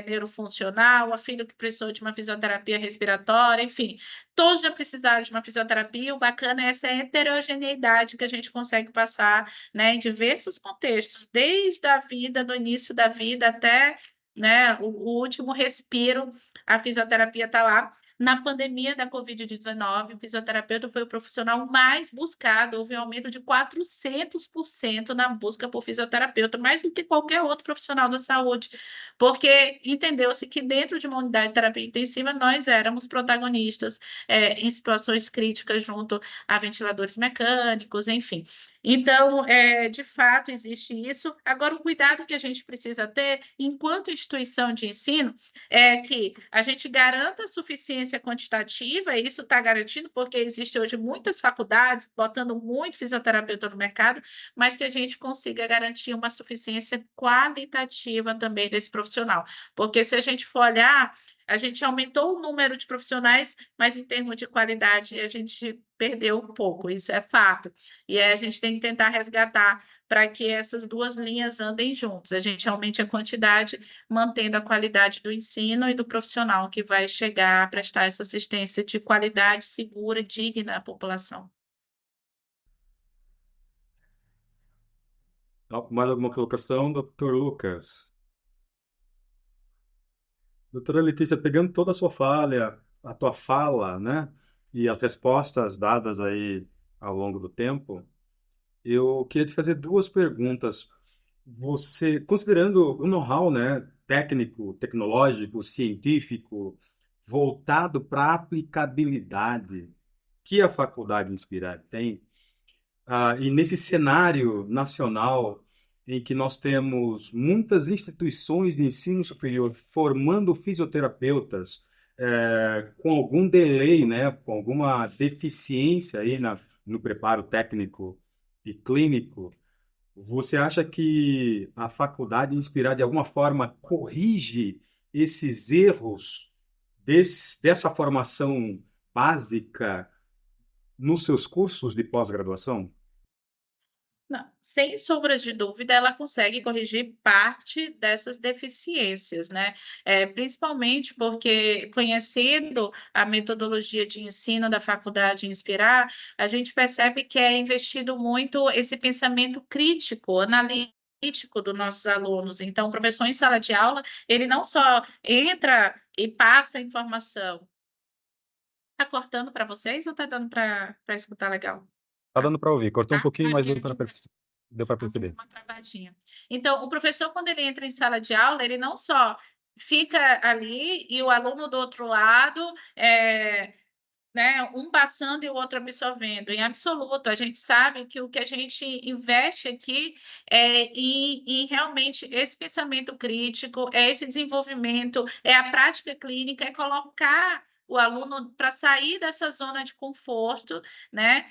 C: neurofuncional, a filha que precisou de uma fisioterapia respiratória, enfim, todos já precisaram de uma fisioterapia, o bacana é essa heterogeneidade que a gente consegue passar, né, em diversos contextos, desde a vida, do início da vida até, né, o último respiro, a fisioterapia está lá. Na pandemia da Covid-19, o fisioterapeuta foi o profissional mais buscado, houve um aumento de 400% na busca por fisioterapeuta, mais do que qualquer outro profissional da saúde, porque entendeu-se que dentro de uma unidade de terapia intensiva nós éramos protagonistas em situações críticas junto a ventiladores mecânicos, enfim. Então, de fato, existe isso. Agora, o cuidado que a gente precisa ter, enquanto instituição de ensino, é que a gente garanta a suficiência quantitativa, e isso está garantido porque existe hoje muitas faculdades botando muito fisioterapeuta no mercado, mas que a gente consiga garantir uma suficiência qualitativa também desse profissional. Porque se a gente for olhar, a gente aumentou o número de profissionais, mas em termos de qualidade a gente perdeu um pouco, isso é fato. E aí a gente tem que tentar resgatar para que essas duas linhas andem juntos. A gente aumente a quantidade, mantendo a qualidade do ensino e do profissional que vai chegar a prestar essa assistência de qualidade, segura, digna à população.
A: Mais alguma colocação, doutor Lucas? Doutora Letícia, pegando toda a tua fala, né, e as respostas dadas aí ao longo do tempo, eu queria te fazer duas perguntas. Você, considerando o know-how, né, técnico, tecnológico, científico, voltado para a aplicabilidade que a Faculdade Inspirar tem, e nesse cenário nacional em que nós temos muitas instituições de ensino superior formando fisioterapeutas com algum delay, né, com alguma deficiência aí no preparo técnico e clínico, você acha que a faculdade Inspirar de alguma forma corrige esses erros dessa formação básica nos seus cursos de pós-graduação?
C: Não, sem sombra de dúvida, ela consegue corrigir parte dessas deficiências, né? Principalmente porque, conhecendo a metodologia de ensino da Faculdade Inspirar, a gente percebe que é investido muito esse pensamento crítico, analítico dos nossos alunos. Então, o professor em sala de aula, ele não só entra e passa a informação. Está cortando para vocês ou está dando para escutar legal?
A: Tá dando para ouvir. Cortou um pouquinho, mas
C: Porque
A: deu para perceber.
C: uma travadinha. Então, o professor, quando ele entra em sala de aula, ele não só fica ali e o aluno do outro lado, né, um passando e o outro absorvendo. Em absoluto, a gente sabe que o que a gente investe aqui é em realmente esse pensamento crítico, é esse desenvolvimento, é a prática clínica, é colocar o aluno para sair dessa zona de conforto, né?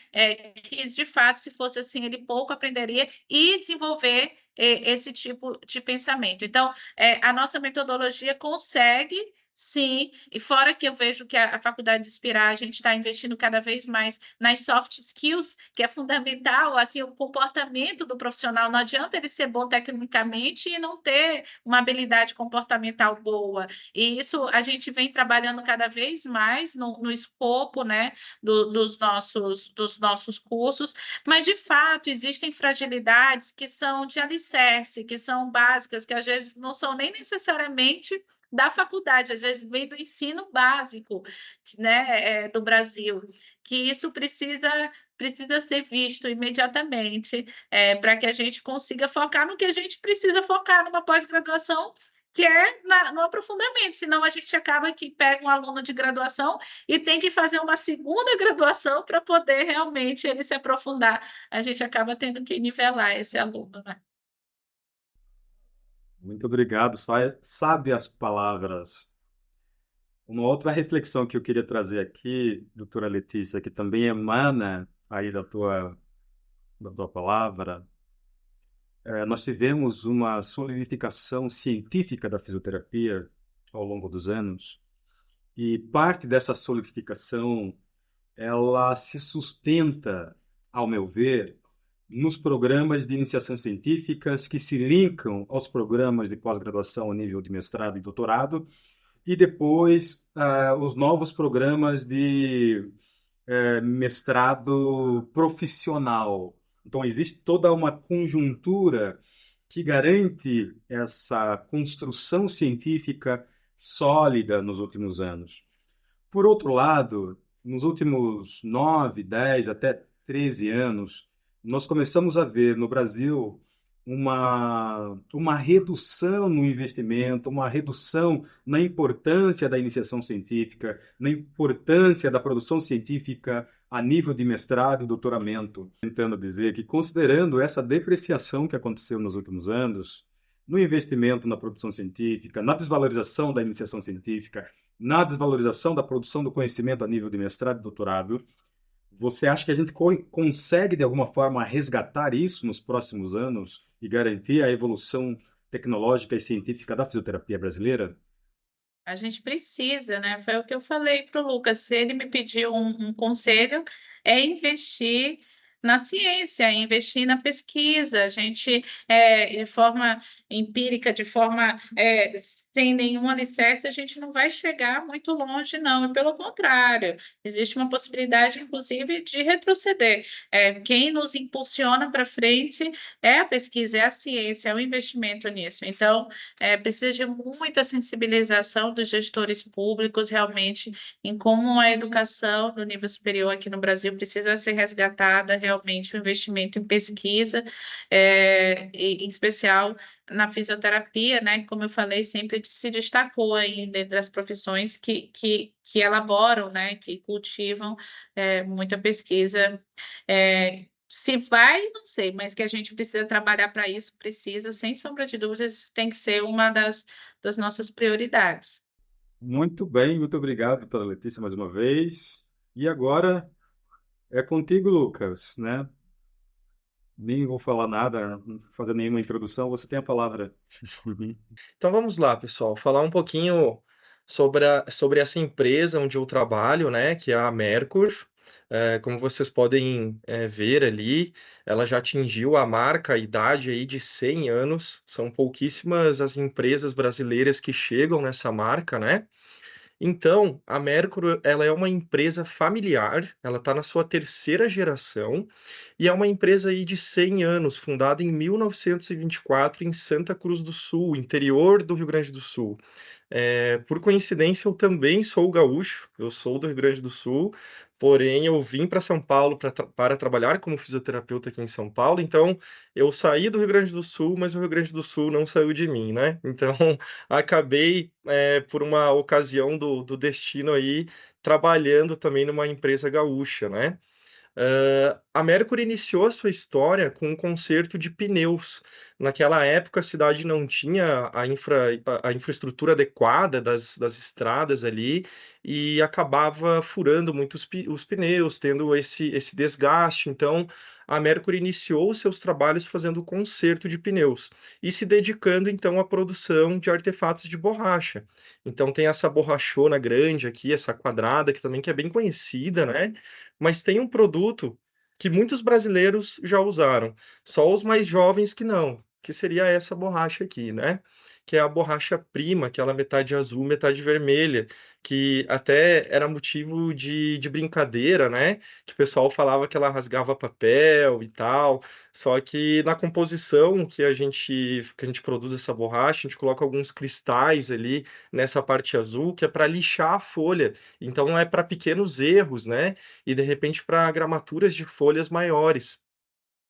C: Que de fato, se fosse assim, ele pouco aprenderia e desenvolver esse tipo de pensamento. Então, a nossa metodologia consegue. Sim, e fora que eu vejo que a Faculdade de Inspirar, a gente está investindo cada vez mais nas soft skills, que é fundamental, assim, o comportamento do profissional. Não adianta ele ser bom tecnicamente e não ter uma habilidade comportamental boa. E isso a gente vem trabalhando cada vez mais no escopo, né, dos nossos cursos, mas de fato existem fragilidades que são de alicerce, que são básicas, que às vezes não são nem necessariamente da faculdade, às vezes vem do ensino básico, né, do Brasil, que isso precisa ser visto imediatamente, para que a gente consiga focar no que a gente precisa focar numa pós-graduação, que é no aprofundamento, senão a gente acaba que pega um aluno de graduação e tem que fazer uma segunda graduação para poder realmente ele se aprofundar. A gente acaba tendo que nivelar esse aluno, né?
A: Muito obrigado. Sabe as palavras. Uma outra reflexão que eu queria trazer aqui, doutora Letícia, que também emana aí da tua palavra, nós tivemos uma solidificação científica da fisioterapia ao longo dos anos, e parte dessa solidificação, ela se sustenta, ao meu ver, nos programas de iniciação científicas que se linkam aos programas de pós-graduação a nível de mestrado e doutorado, e depois os novos programas de mestrado profissional. Então, existe toda uma conjuntura que garante essa construção científica sólida nos últimos anos. Por outro lado, nos últimos 9, 10, até 13 anos, nós começamos a ver no Brasil uma redução no investimento, uma redução na importância da iniciação científica, na importância da produção científica a nível de mestrado e doutoramento. Tentando dizer que, considerando essa depreciação que aconteceu nos últimos anos, no investimento na produção científica, na desvalorização da iniciação científica, na desvalorização da produção do conhecimento a nível de mestrado e doutorado, você acha que a gente consegue, de alguma forma, resgatar isso nos próximos anos e garantir a evolução tecnológica e científica da fisioterapia brasileira?
C: A gente precisa, né? Foi o que eu falei para o Lucas. Se ele me pediu um conselho, é investir na ciência, investir na pesquisa. A gente, de forma empírica, de forma sem nenhum alicerce, a gente não vai chegar muito longe, não. E pelo contrário, existe uma possibilidade, inclusive, de retroceder. Quem nos impulsiona para frente é a pesquisa, é a ciência, é o investimento nisso. Então, precisa de muita sensibilização dos gestores públicos, realmente, em como a educação do nível superior aqui no Brasil precisa ser resgatada, realmente, o investimento em pesquisa, em especial na fisioterapia, né? Como eu falei, sempre se destacou aí dentro das profissões que elaboram, né? Que cultivam muita pesquisa. Se vai, não sei, mas que a gente precisa trabalhar para isso, precisa, sem sombra de dúvidas, tem que ser uma das nossas prioridades.
A: Muito bem, muito obrigado, doutora Letícia, mais uma vez. E agora é contigo, Lucas, né? Nem vou falar nada, não vou fazer nenhuma introdução, você tem a palavra.
D: Então vamos lá, pessoal, falar um pouquinho sobre essa empresa onde eu trabalho, né, que é a Mercur. Como vocês podem ver ali, ela já atingiu a marca, a idade aí de 100 anos. São pouquíssimas as empresas brasileiras que chegam nessa marca, né? Então, a Mercury, ela é uma empresa familiar, ela está na sua terceira geração e é uma empresa aí de 100 anos, fundada em 1924 em Santa Cruz do Sul, interior do Rio Grande do Sul. Por coincidência, eu também sou gaúcho, eu sou do Rio Grande do Sul, porém eu vim para São Paulo para trabalhar como fisioterapeuta aqui em São Paulo, então eu saí do Rio Grande do Sul, mas o Rio Grande do Sul não saiu de mim, né? Então acabei, por uma ocasião do destino aí, trabalhando também numa empresa gaúcha, né? A Mercury iniciou a sua história com um conserto de pneus. Naquela época, a cidade não tinha a infraestrutura adequada das estradas ali e acabava furando muito os pneus, tendo esse desgaste. Então, a Mercury iniciou os seus trabalhos fazendo o conserto de pneus e se dedicando, então, à produção de artefatos de borracha. Então, tem essa borrachona grande aqui, essa quadrada, que é bem conhecida, né? Mas tem um produto que muitos brasileiros já usaram, só os mais jovens que não, que seria essa borracha aqui, né? Que é a borracha prima, aquela metade azul, metade vermelha, que até era motivo de brincadeira, né? Que o pessoal falava que ela rasgava papel e tal. Só que na composição que a gente produz essa borracha, a gente coloca alguns cristais ali nessa parte azul, que é para lixar a folha. Então é para pequenos erros, né? E de repente para gramaturas de folhas maiores.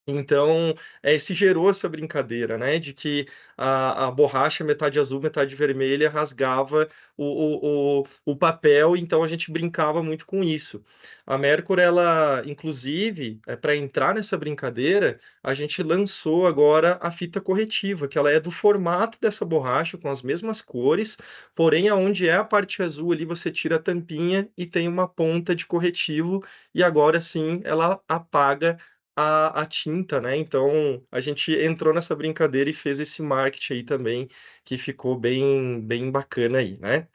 D: Então, se gerou essa brincadeira, né, de que a borracha, metade azul, metade vermelha, rasgava o papel, então a gente brincava muito com isso. A Mercury, ela, inclusive, para entrar nessa brincadeira, a gente lançou agora a fita corretiva, que ela é do formato dessa borracha, com as mesmas cores, porém, aonde é a parte azul ali, você tira a tampinha e tem uma ponta de corretivo, e agora sim ela apaga a tinta, né? Então a gente entrou nessa brincadeira e fez esse marketing aí também, que ficou bem bacana aí, né?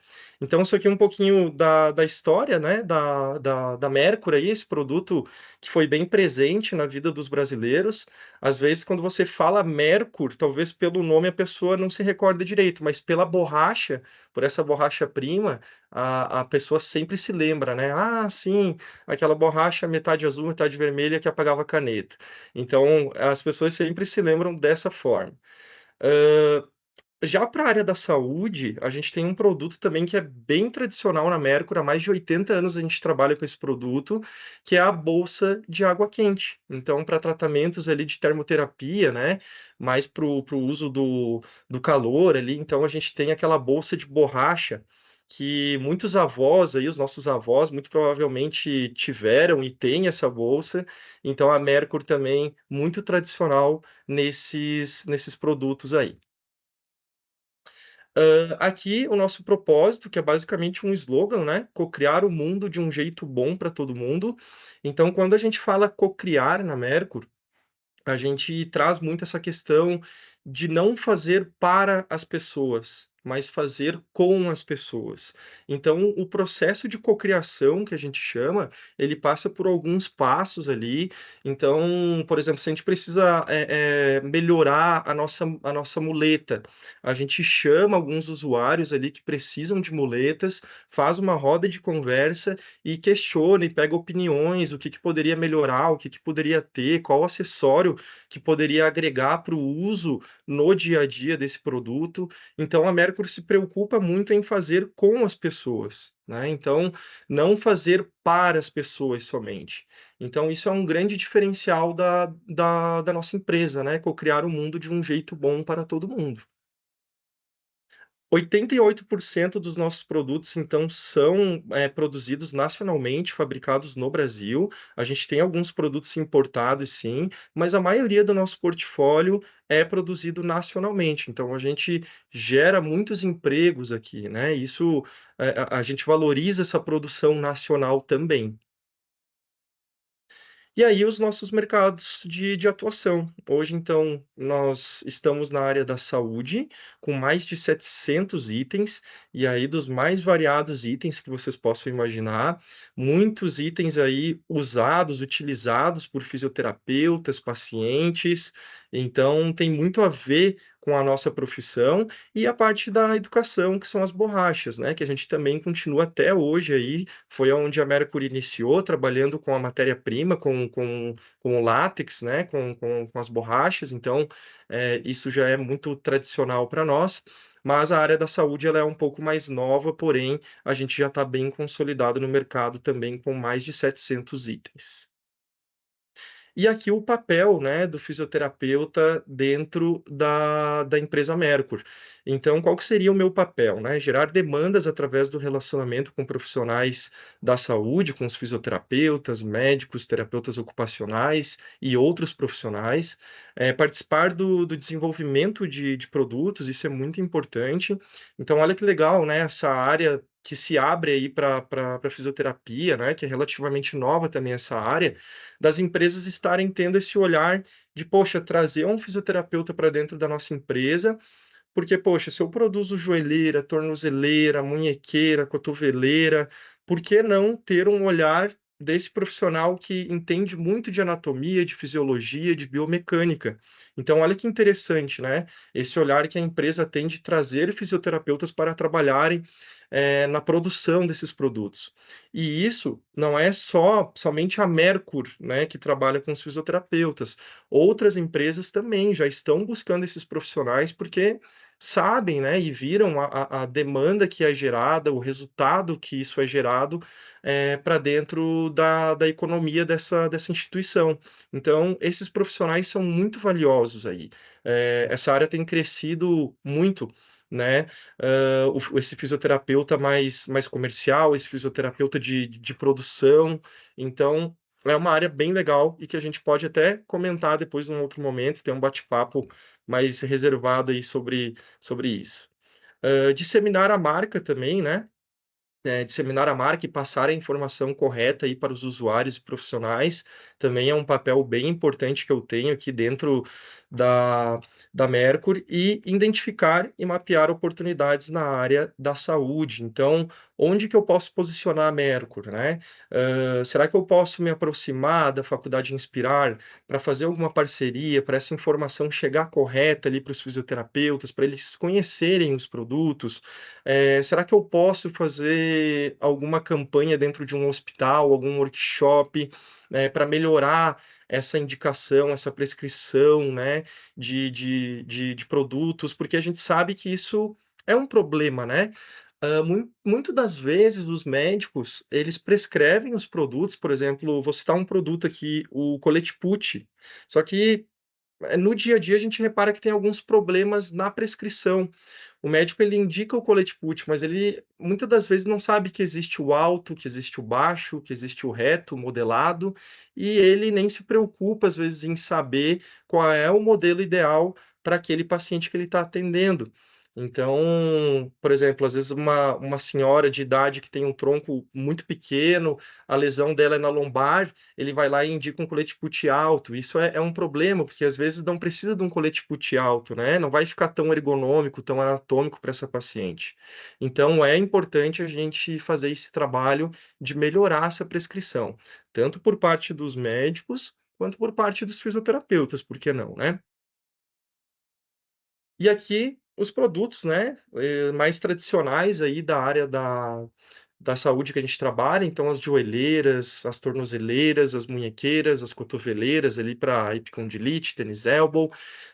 D: Então, isso aqui é um pouquinho da história, né? Da Mercury aí, esse produto que foi bem presente na vida dos brasileiros. Às vezes, quando você fala Mercury, talvez pelo nome a pessoa não se recorda direito, mas pela borracha, por essa borracha prima, a pessoa sempre se lembra, né? Ah, sim, aquela borracha metade azul, metade vermelha que apagava a caneta. Então, as pessoas sempre se lembram dessa forma. Já para a área da saúde, a gente tem um produto também que é bem tradicional na Mercury, há mais de 80 anos a gente trabalha com esse produto, que é a bolsa de água quente. Então, para tratamentos ali de termoterapia, né, mais para o uso do calor ali, então a gente tem aquela bolsa de borracha que muitos avós aí, os nossos avós, muito provavelmente tiveram e têm essa bolsa. Então, a Mercury também muito tradicional nesses produtos aí. Aqui o nosso propósito, que é basicamente um slogan, né? Cocriar o mundo de um jeito bom para todo mundo. Então, quando a gente fala cocriar na Mercury, a gente traz muito essa questão de não fazer para as pessoas, mas fazer com as pessoas. Então, o processo de cocriação, que a gente chama, ele passa por alguns passos ali. Então, por exemplo, se a gente precisa melhorar a nossa muleta, a gente chama alguns usuários ali que precisam de muletas, faz uma roda de conversa e questiona e pega opiniões, o que poderia melhorar, o que poderia ter, qual acessório que poderia agregar para o uso no dia a dia desse produto. Então, a Mercury se preocupa muito em fazer com as pessoas, né? Então, não fazer para as pessoas somente. Então, isso é um grande diferencial da nossa empresa, né? Cocriar o mundo de um jeito bom para todo mundo. 88% dos nossos produtos, então, são produzidos nacionalmente, fabricados no Brasil. A gente tem alguns produtos importados, sim, mas a maioria do nosso portfólio é produzido nacionalmente. Então, a gente gera muitos empregos aqui, né? Isso, a gente valoriza essa produção nacional também. E aí os nossos mercados de atuação. Hoje, então, nós estamos na área da saúde, com mais de 700 itens, e aí dos mais variados itens que vocês possam imaginar, muitos itens aí usados, utilizados por fisioterapeutas, pacientes, então tem muito a ver com a nossa profissão, e a parte da educação, que são as borrachas, né, que a gente também continua até hoje aí, foi onde a Mercury iniciou, trabalhando com a matéria-prima, com o látex, né, com as borrachas, então isso já é muito tradicional para nós, mas a área da saúde ela é um pouco mais nova, porém a gente já está bem consolidado no mercado também com mais de 700 itens. E aqui o papel, né, do fisioterapeuta dentro da empresa Mercur. Então, qual que seria o meu papel, né? Gerar demandas através do relacionamento com profissionais da saúde, com os fisioterapeutas, médicos, terapeutas ocupacionais e outros profissionais. Participar do desenvolvimento de produtos, isso é muito importante. Então, olha que legal, né? Essa área que se abre aí para fisioterapia, né? Que é relativamente nova também essa área, das empresas estarem tendo esse olhar de, poxa, trazer um fisioterapeuta para dentro da nossa empresa, porque, poxa, se eu produzo joelheira, tornozeleira, munhequeira, cotoveleira, por que não ter um olhar desse profissional que entende muito de anatomia, de fisiologia, de biomecânica? Então, olha que interessante, né? Esse olhar que a empresa tem de trazer fisioterapeutas para trabalharem na produção desses produtos. E isso não é somente a Mercur, né, que trabalha com os fisioterapeutas. Outras empresas também já estão buscando esses profissionais porque sabem, né, e viram a demanda que é gerada, o resultado que isso é gerado para dentro da economia dessa instituição. Então, esses profissionais são muito valiosos aí. Essa área tem crescido muito, né? Esse fisioterapeuta mais comercial, esse fisioterapeuta de produção. Então, é uma área bem legal e que a gente pode até comentar depois num outro momento, ter um bate-papo mais reservado aí sobre isso. Disseminar a marca também, né? Disseminar a marca e passar a informação correta aí para os usuários e profissionais também é um papel bem importante que eu tenho aqui dentro da Mercury, e identificar e mapear oportunidades na área da saúde. Então, onde que eu posso posicionar a Mercury, né? Será que eu posso me aproximar da Faculdade Inspirar para fazer alguma parceria, para essa informação chegar correta ali para os fisioterapeutas, para eles conhecerem os produtos? Será que eu posso fazer alguma campanha dentro de um hospital, algum workshop, para melhorar essa indicação, essa prescrição, né, de produtos? Porque a gente sabe que isso é um problema, né? Muito das vezes os médicos, eles prescrevem os produtos, por exemplo, vou citar um produto aqui, o colete Put, só que no dia a dia a gente repara que tem alguns problemas na prescrição. O médico ele indica o colete Put, mas ele muitas das vezes não sabe que existe o alto, que existe o baixo, que existe o reto, o modelado, e ele nem se preocupa às vezes em saber qual é o modelo ideal para aquele paciente que ele está atendendo. Então, por exemplo, às vezes uma senhora de idade que tem um tronco muito pequeno, a lesão dela é na lombar, ele vai lá e indica um colete Put alto. Isso é um problema, porque às vezes não precisa de um colete Put alto, né? Não vai ficar tão ergonômico, tão anatômico para essa paciente. Então, é importante a gente fazer esse trabalho de melhorar essa prescrição, tanto por parte dos médicos, quanto por parte dos fisioterapeutas, por que não, né? E aqui os produtos, né, mais tradicionais aí da área da saúde que a gente trabalha, então as joelheiras, as tornozeleiras, as munhequeiras, as cotoveleiras ali para epicondilite, tênis elbow,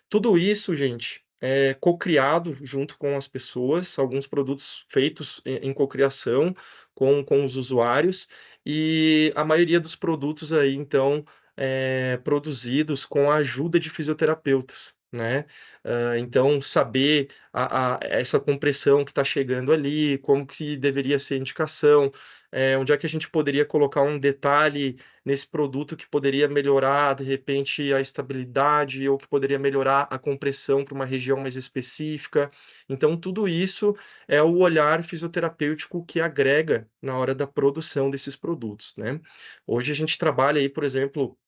D: tudo isso, gente, é cocriado junto com as pessoas, alguns produtos feitos em cocriação com os usuários, e a maioria dos produtos aí, então, produzidos com a ajuda de fisioterapeutas, né? Então, saber essa compressão que está chegando ali, como que deveria ser a indicação, onde é que a gente poderia colocar um detalhe nesse produto que poderia melhorar, de repente, a estabilidade, ou que poderia melhorar a compressão para uma região mais específica. Então, tudo isso é o olhar fisioterapêutico que agrega na hora da produção desses produtos, né? Hoje a gente trabalha aí, por exemplo,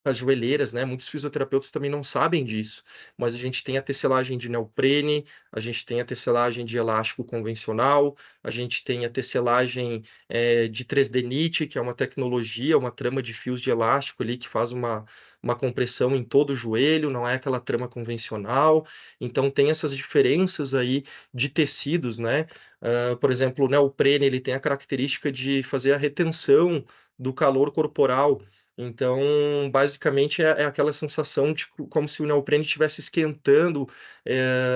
D: as joelheiras, né? Muitos fisioterapeutas também não sabem disso, mas a gente tem a tecelagem de neoprene, a gente tem a tecelagem de elástico convencional, a gente tem a tecelagem de 3D knit, que é uma tecnologia, uma trama de fios de elástico ali que faz uma compressão em todo o joelho, não é aquela trama convencional. Então tem essas diferenças aí de tecidos, né? Por exemplo, o neoprene ele tem a característica de fazer a retenção do calor corporal. Então, basicamente, é aquela sensação de como se o neoprene estivesse esquentando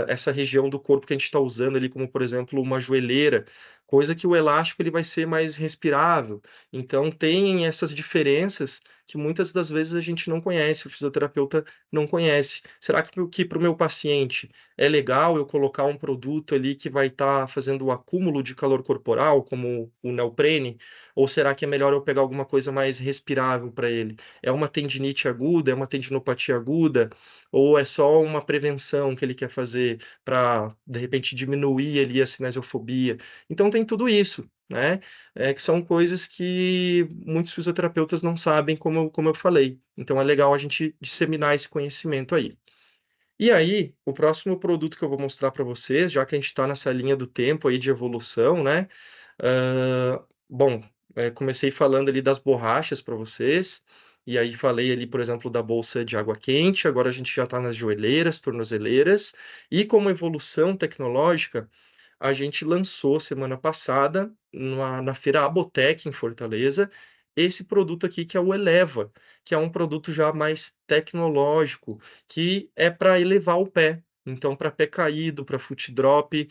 D: essa região do corpo que a gente está usando ali, como, por exemplo, uma joelheira, coisa que o elástico ele vai ser mais respirável. Então, tem essas diferenças que muitas das vezes a gente não conhece, o fisioterapeuta não conhece. Será que para o meu paciente é legal eu colocar um produto ali que vai estar fazendo o acúmulo de calor corporal, como o neoprene? Ou será que é melhor eu pegar alguma coisa mais respirável para ele? É uma tendinite aguda, é uma tendinopatia aguda? Ou é só uma prevenção que ele quer fazer para, de repente, diminuir ali a cinesiofobia? Então tem tudo isso, né? Que são coisas que muitos fisioterapeutas não sabem, como eu falei. Então é legal a gente disseminar esse conhecimento aí. E aí, o próximo produto que eu vou mostrar para vocês, já que a gente está nessa linha do tempo aí de evolução, né? Bom, comecei falando ali das borrachas para vocês, e aí falei ali, por exemplo, da bolsa de água quente, agora a gente já está nas joelheiras, tornozeleiras, e como evolução tecnológica, a gente lançou semana passada, na Feira Abotec, em Fortaleza, esse produto aqui que é o Eleva, que é um produto já mais tecnológico, que é para elevar o pé. Então, para pé caído, para foot drop,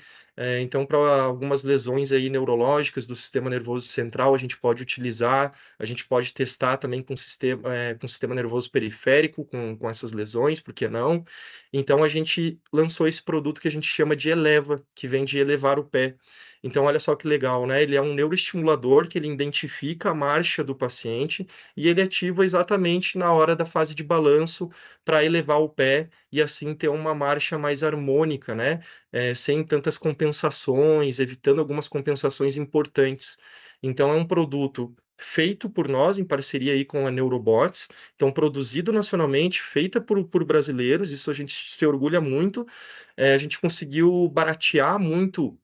D: então, para algumas lesões aí neurológicas do sistema nervoso central, a gente pode utilizar, a gente pode testar também com sistema nervoso periférico, com essas lesões, por que não? Então, a gente lançou esse produto que a gente chama de Eleva, que vem de elevar o pé. Então, olha só que legal, né? Ele é um neuroestimulador que ele identifica a marcha do paciente e ele ativa exatamente na hora da fase de balanço para elevar o pé e assim ter uma marcha mais harmônica, né? Sem tantas compensações, evitando algumas compensações importantes. Então, é um produto feito por nós, em parceria aí com a Neurobots, então produzido nacionalmente, feita por brasileiros, isso a gente se orgulha muito. A gente conseguiu baratear muito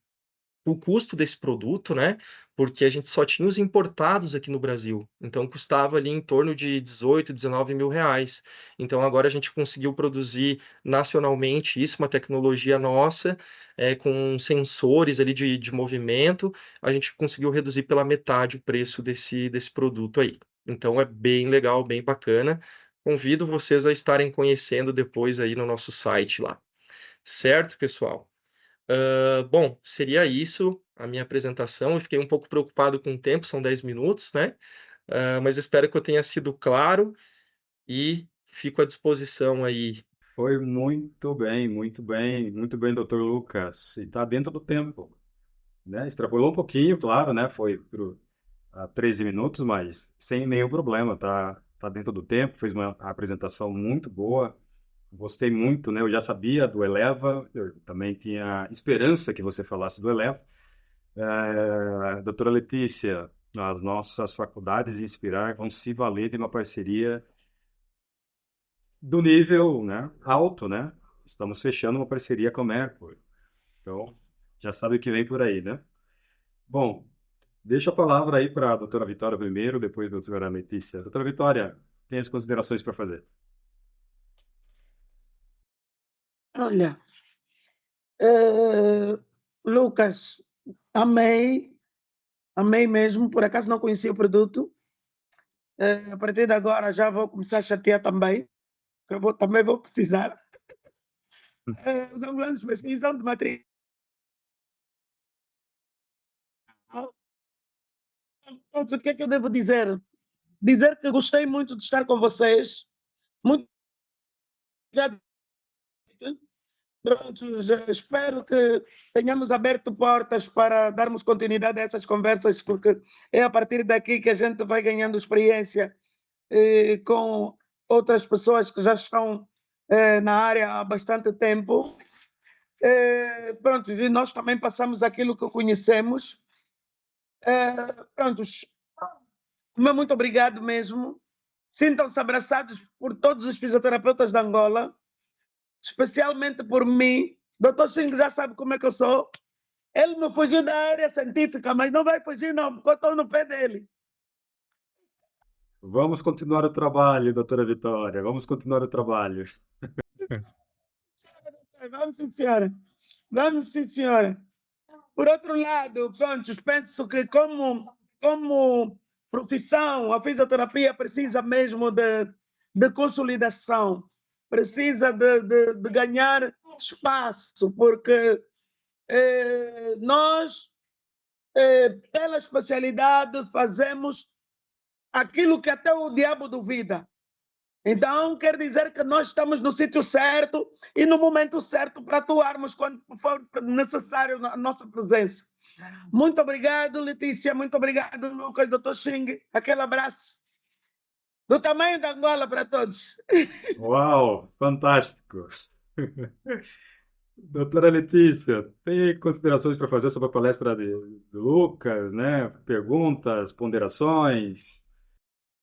D: o custo desse produto, né? Porque a gente só tinha os importados aqui no Brasil. Então custava ali em torno de 18, 19 mil reais. Então agora a gente conseguiu produzir nacionalmente isso, uma tecnologia nossa, com sensores ali de movimento. A gente conseguiu reduzir pela metade o preço desse produto aí. Então é bem legal, bem bacana. Convido vocês a estarem conhecendo depois aí no nosso site lá. Certo, pessoal? Bom, seria isso a minha apresentação. Eu fiquei um pouco preocupado com o tempo, são 10 minutos, né? Mas espero que eu tenha sido claro e fico à disposição aí.
A: Foi muito bem, doutor Lucas. E está dentro do tempo, né? Extrapolou um pouquinho, claro, né? Foi a 13 minutos, mas sem nenhum problema, tá dentro do tempo. Fez uma apresentação muito boa. Gostei muito, né? Eu já sabia do Eleva, eu também tinha esperança que você falasse do Eleva. Doutora Letícia, as nossas faculdades Inspirar vão se valer de uma parceria do nível, né, alto, né? Estamos fechando uma parceria com a Mercury. Então, já sabe o que vem por aí, né? Bom, deixa a palavra aí para a doutora Vitória primeiro, depois a doutora Letícia. Doutora Vitória, tem as considerações para fazer.
B: Olha, Lucas, amei mesmo. Por acaso não conhecia o produto. A partir de agora já vou começar a chatear também, que também vou precisar. Os ambulantes precisam de material. O que é que eu devo dizer? Dizer que gostei muito de estar com vocês. Muito obrigado. Pronto, espero que tenhamos aberto portas para darmos continuidade a essas conversas, porque é a partir daqui que a gente vai ganhando experiência com outras pessoas que já estão na área há bastante tempo. Pronto, e nós também passamos aquilo que conhecemos. Pronto, muito obrigado mesmo. Sintam-se abraçados por todos os fisioterapeutas de Angola, especialmente por mim. Dr. Xing já sabe como é que eu sou. Ele me fugiu da área científica, mas não vai fugir não, porque eu estou no pé dele.
A: Vamos continuar o trabalho, doutora Vitória. Vamos continuar o trabalho.
B: Vamos sim, senhora. Vamos sim, senhora. Por outro lado, pronto, penso que como profissão, a fisioterapia precisa mesmo de consolidação, precisa de ganhar espaço, porque nós, pela especialidade, fazemos aquilo que até o diabo duvida. Então, quer dizer que nós estamos no sítio certo e no momento certo para atuarmos quando for necessário a nossa presença. Muito obrigado, Letícia. Muito obrigado, Lucas, Dr. Xing. Aquele abraço do tamanho da Angola para todos.
A: Uau, fantástico! Doutora Letícia, tem considerações para fazer sobre a palestra do Lucas, né? Perguntas, ponderações?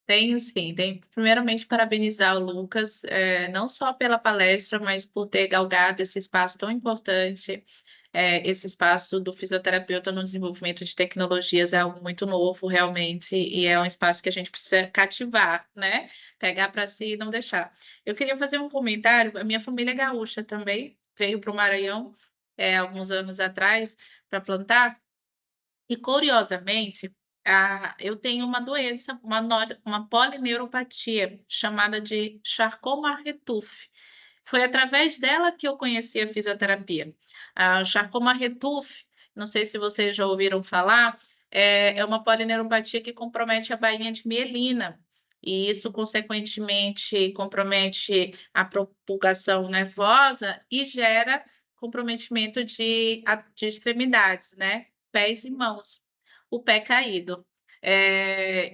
C: Tenho sim, tenho primeiramente parabenizar o Lucas, não só pela palestra, mas por ter galgado esse espaço tão importante. Esse espaço do fisioterapeuta no desenvolvimento de tecnologias é algo muito novo, realmente, e é um espaço que a gente precisa cativar, né? Pegar para si e não deixar. Eu queria fazer um comentário, a minha família é gaúcha também, veio para o Maranhão, alguns anos atrás, para plantar, e curiosamente, eu tenho uma doença, uma polineuropatia, chamada de Charcot-Marie-Tooth. Foi através dela que eu conheci a fisioterapia. A Charcot-Marie-Tooth, não sei se vocês já ouviram falar, é uma polineuropatia que compromete a bainha de mielina. E isso, consequentemente, compromete a propagação nervosa e gera comprometimento de extremidades, né? Pés e mãos, o pé caído.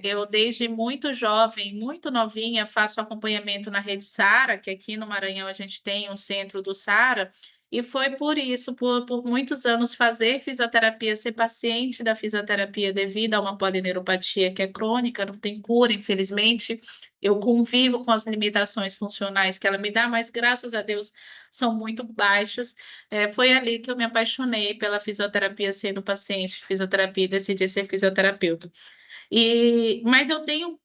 C: Eu, desde muito jovem, muito novinha, faço acompanhamento na Rede Sara, que aqui no Maranhão a gente tem um centro do Sara, e foi por isso, por muitos anos, fazer fisioterapia, ser paciente da fisioterapia devido a uma polineuropatia que é crônica, não tem cura, infelizmente. Eu convivo com as limitações funcionais que ela me dá, mas graças a Deus são muito baixas. Foi ali que eu me apaixonei pela fisioterapia, sendo paciente de fisioterapia e decidi ser fisioterapeuta. Mas eu tenho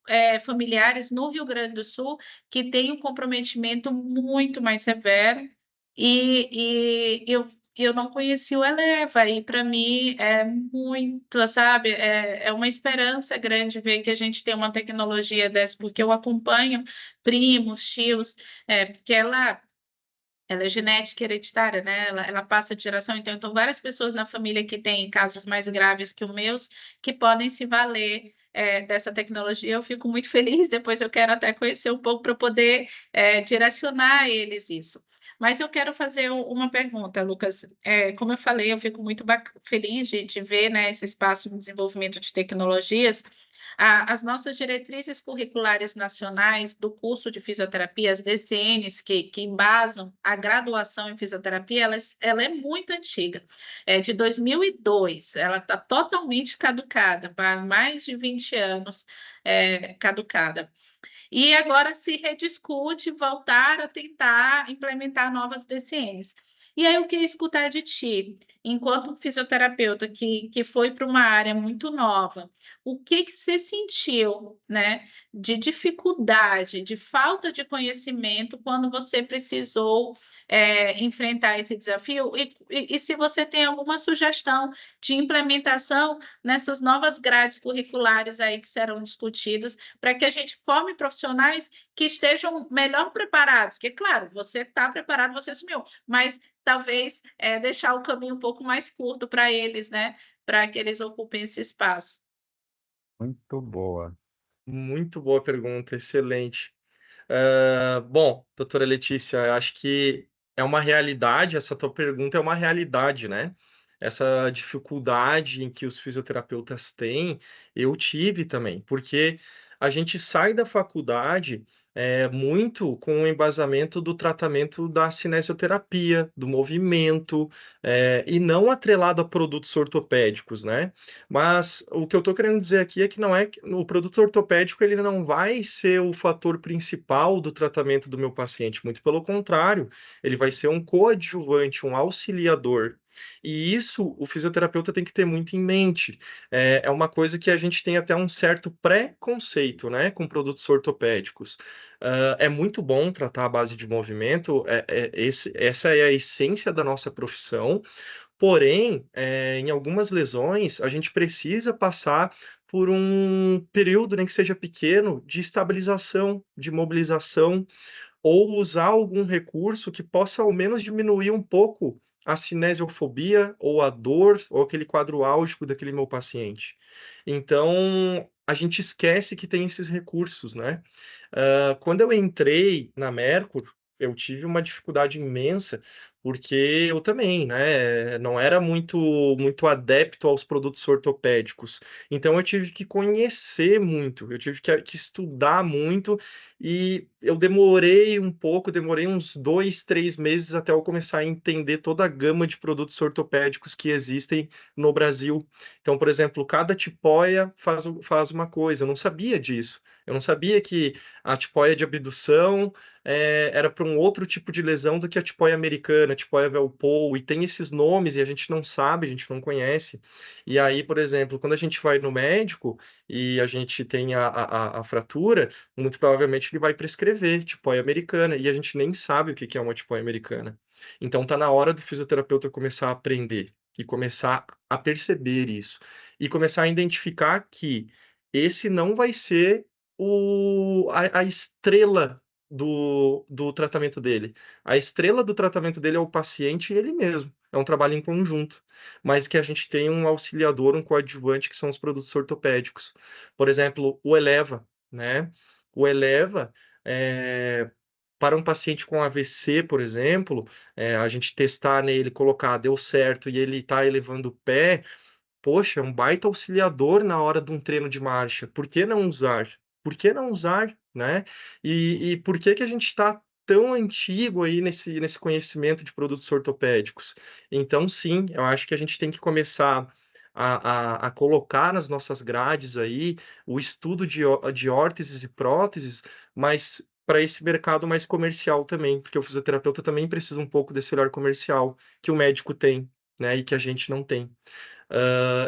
C: familiares no Rio Grande do Sul que têm um comprometimento muito mais severo e eu não conheci o Eleva, e para mim é muito, sabe, é uma esperança grande ver que a gente tem uma tecnologia dessa, porque eu acompanho primos, tios, porque ela é genética hereditária, né? Ela passa de geração, então várias pessoas na família que têm casos mais graves que os meus, que podem se valer dessa tecnologia. Eu fico muito feliz, depois eu quero até conhecer um pouco para poder direcionar a eles isso. Mas eu quero fazer uma pergunta, Lucas. Como eu falei, eu fico muito feliz de ver, né, esse espaço de desenvolvimento de tecnologias. As nossas diretrizes curriculares nacionais do curso de fisioterapia, as DCNs, que embasam a graduação em fisioterapia, ela é muito antiga, é de 2002, ela está totalmente caducada, para mais de 20 anos caducada. E agora se rediscute voltar a tentar implementar novas DCNs. E aí eu queria escutar de ti, enquanto um fisioterapeuta que foi para uma área muito nova, o que você sentiu, né, de dificuldade, de falta de conhecimento quando você precisou enfrentar esse desafio? E se você tem alguma sugestão de implementação nessas novas grades curriculares aí que serão discutidas, para que a gente forme profissionais que estejam melhor preparados, porque, claro, você está preparado, você assumiu, mas talvez deixar o caminho um pouco mais curto para eles, né? Para que eles ocupem esse espaço.
E: Muito boa.
D: Muito boa pergunta, excelente. Bom, doutora Letícia, eu acho que é uma realidade, essa tua pergunta é uma realidade, né? Essa dificuldade em que os fisioterapeutas têm, eu tive também, porque a gente sai da faculdade muito com o embasamento do tratamento da cinesioterapia, do movimento, e não atrelado a produtos ortopédicos, né? Mas o que eu estou querendo dizer aqui é que não é que o produto ortopédico ele não vai ser o fator principal do tratamento do meu paciente, muito pelo contrário, ele vai ser um coadjuvante, um auxiliador. E isso o fisioterapeuta tem que ter muito em mente. É uma coisa que a gente tem até um certo preconceito, né, com produtos ortopédicos. É muito bom tratar a base de movimento, essa é a essência da nossa profissão, porém, em algumas lesões, a gente precisa passar por um período, nem que seja pequeno, de estabilização, de mobilização, ou usar algum recurso que possa ao menos diminuir um pouco a cinesiofobia ou a dor ou aquele quadro álgico daquele meu paciente. Então, a gente esquece que tem esses recursos, né? Quando eu entrei na Mercur, eu tive uma dificuldade imensa, porque eu também, né, não era muito adepto aos produtos ortopédicos. Então eu tive que conhecer muito, eu tive que estudar muito, e eu demorei um pouco, demorei uns 2, 3 meses até eu começar a entender toda a gama de produtos ortopédicos que existem no Brasil. Então, por exemplo, cada tipóia faz uma coisa, eu não sabia disso. Eu não sabia que a tipóia de abdução era para um outro tipo de lesão do que a tipóia americana, a tipóia Velpo, e tem esses nomes e a gente não sabe, a gente não conhece. E aí, por exemplo, quando a gente vai no médico e a gente tem a fratura, muito provavelmente ele vai prescrever tipóia americana, e a gente nem sabe o que é uma tipóia americana. Então tá na hora do fisioterapeuta começar a aprender e começar a perceber isso, e começar a identificar que esse não vai ser a estrela do tratamento dele. A estrela do tratamento dele é o paciente e ele mesmo. É um trabalho em conjunto, mas que a gente tem um auxiliador, um coadjuvante, que são os produtos ortopédicos. Por exemplo, o Eleva, né? O Eleva, para um paciente com AVC, por exemplo, a gente testar nele, colocar, deu certo, e ele está elevando o pé, poxa, é um baita auxiliador na hora de um treino de marcha. Por que não usar? Por que não usar, né? E por que a gente está tão antigo aí nesse conhecimento de produtos ortopédicos? Então, sim, eu acho que a gente tem que começar a colocar nas nossas grades aí o estudo de órteses e próteses, mas para esse mercado mais comercial também, porque o fisioterapeuta também precisa um pouco desse olhar comercial que o médico tem, né, e que a gente não tem.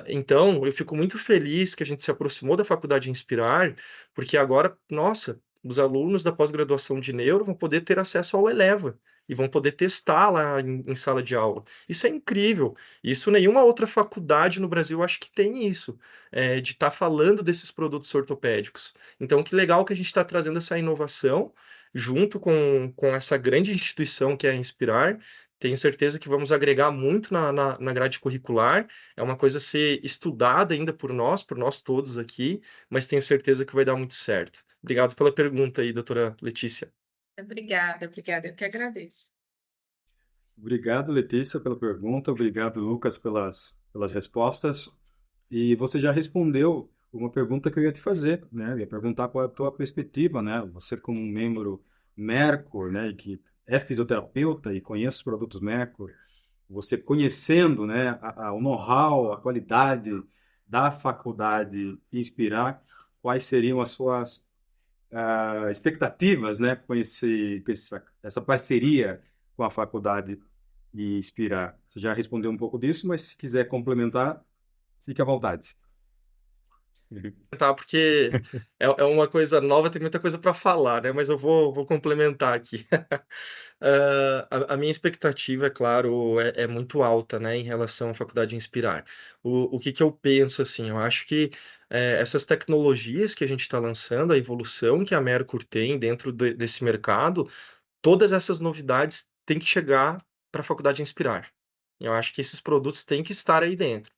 D: Então, eu fico muito feliz que a gente se aproximou da Faculdade Inspirar, porque agora, nossa, os alunos da pós-graduação de neuro vão poder ter acesso ao Eleva e vão poder testar lá em sala de aula. Isso é incrível. Isso nenhuma outra faculdade no Brasil acho que tem isso, de estar falando desses produtos ortopédicos. Então, que legal que a gente está trazendo essa inovação junto com essa grande instituição que é a Inspirar. Tenho certeza que vamos agregar muito na grade curricular. É uma coisa a ser estudada ainda por nós todos aqui, mas tenho certeza que vai dar muito certo. Obrigado pela pergunta aí, doutora Letícia.
C: Obrigada, eu que agradeço.
A: Obrigado, Letícia, pela pergunta. Obrigado, Lucas, pelas respostas. E você já respondeu uma pergunta que eu ia te fazer, né? Eu ia perguntar qual é a tua perspectiva, né? Você como um membro Mercur, né? E que é fisioterapeuta e conhece os produtos Mercur, você conhecendo, né? O know-how, a qualidade da faculdade Inspirar, quais seriam as suas expectativas, né? Com essa parceria com a faculdade Inspirar. Você já respondeu um pouco disso, mas se quiser complementar, fique à vontade.
D: Tá, porque é uma coisa nova, tem muita coisa para falar, né? Mas eu vou complementar aqui. A minha expectativa, é claro, é muito alta, né, em relação à Faculdade Inspirar. O que eu penso, assim, eu acho que essas tecnologias que a gente está lançando, a evolução que a Mercur tem dentro desse mercado, todas essas novidades têm que chegar para a Faculdade Inspirar. Eu acho que esses produtos têm que estar aí dentro.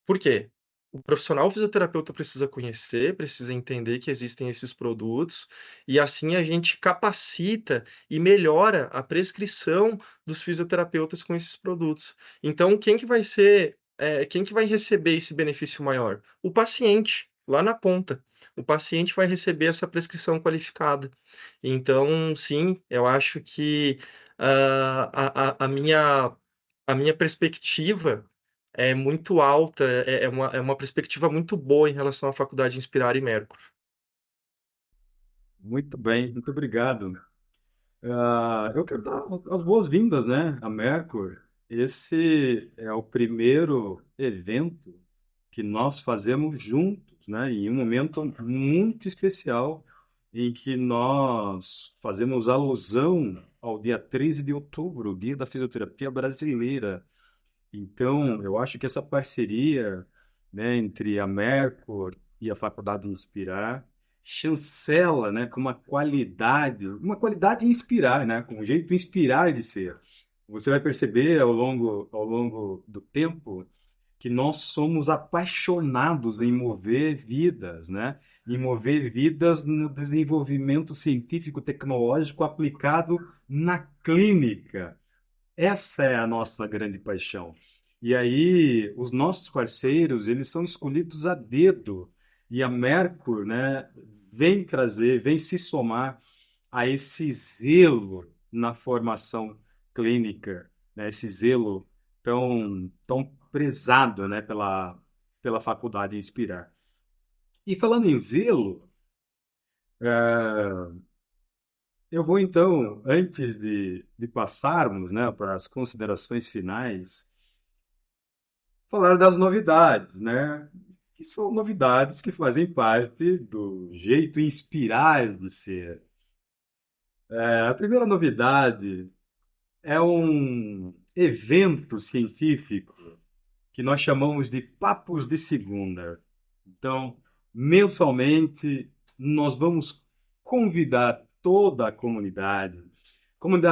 D: Por quê? O profissional fisioterapeuta precisa conhecer, precisa entender que existem esses produtos, e assim a gente capacita e melhora a prescrição dos fisioterapeutas com esses produtos. Então, quem que vai receber esse benefício maior? O paciente. lá na ponta. O paciente vai receber essa prescrição qualificada. Então, sim, eu acho que a minha perspectiva é muito alta, é uma perspectiva muito boa em relação à Faculdade Inspirar e Mercury.
A: Muito bem, muito obrigado. Eu quero dar as boas-vindas, né, a Mercur. Esse é o primeiro evento que nós fazemos juntos, né, em um momento muito especial em que nós fazemos alusão ao dia 13 de outubro, o Dia da Fisioterapia Brasileira. Então, eu acho que essa parceria, né, entre a Mercur e a Faculdade Inspirar chancela, né, com uma qualidade em inspirar, né, com um jeito de inspirar de ser. Você vai perceber ao longo do tempo que nós somos apaixonados em mover vidas, né, em mover vidas no desenvolvimento científico tecnológico aplicado na clínica. Essa é a nossa grande paixão. E aí, os nossos parceiros, eles são escolhidos a dedo. E a Mercur, né, vem trazer, vem se somar a esse zelo na formação clínica, né, esse zelo tão prezado, né, pela Faculdade Inspirar. E falando em zelo, eu vou então, antes de passarmos, né, para as considerações finais, falar das novidades, né? Que são novidades que fazem parte do jeito inspirar de ser. A primeira novidade é um evento científico que nós chamamos de Papos de Segunda. Então, mensalmente, nós vamos convidar toda a comunidade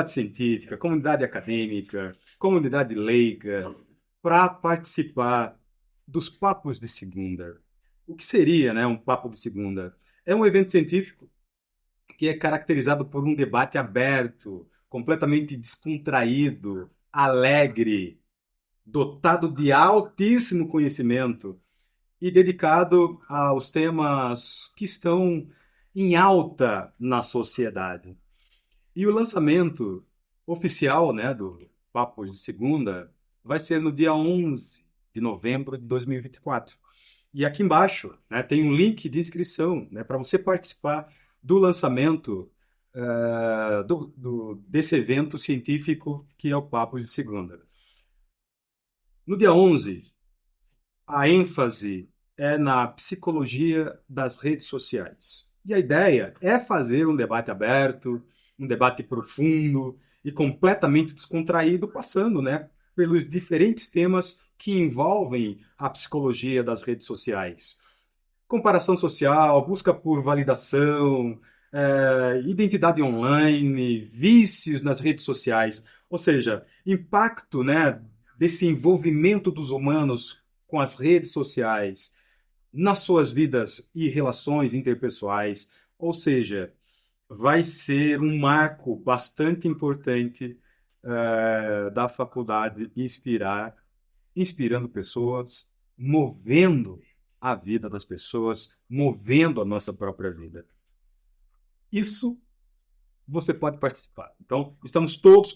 A: científica, comunidade acadêmica, comunidade leiga, para participar dos Papos de Segunda. O que seria, né, um Papo de Segunda? É um evento científico que é caracterizado por um debate aberto, completamente descontraído, alegre, dotado de altíssimo conhecimento e dedicado aos temas que estão em alta na sociedade. E o lançamento oficial, né, do Papo de Segunda vai ser no dia 11 de novembro de 2024. E aqui embaixo, né, tem um link de inscrição, né, para você participar do lançamento desse evento científico que é o Papo de Segunda. No dia 11, a ênfase é na psicologia das redes sociais. E a ideia é fazer um debate aberto, um debate profundo e completamente descontraído, passando, né, pelos diferentes temas que envolvem a psicologia das redes sociais. Comparação social, busca por validação, identidade online, vícios nas redes sociais, ou seja, impacto, né, desse envolvimento dos humanos com as redes sociais nas suas vidas e relações interpessoais, ou seja, vai ser um marco bastante importante da faculdade Inspirar, inspirando pessoas, movendo a vida das pessoas, movendo a nossa própria vida. Isso você pode participar. Então, estão todos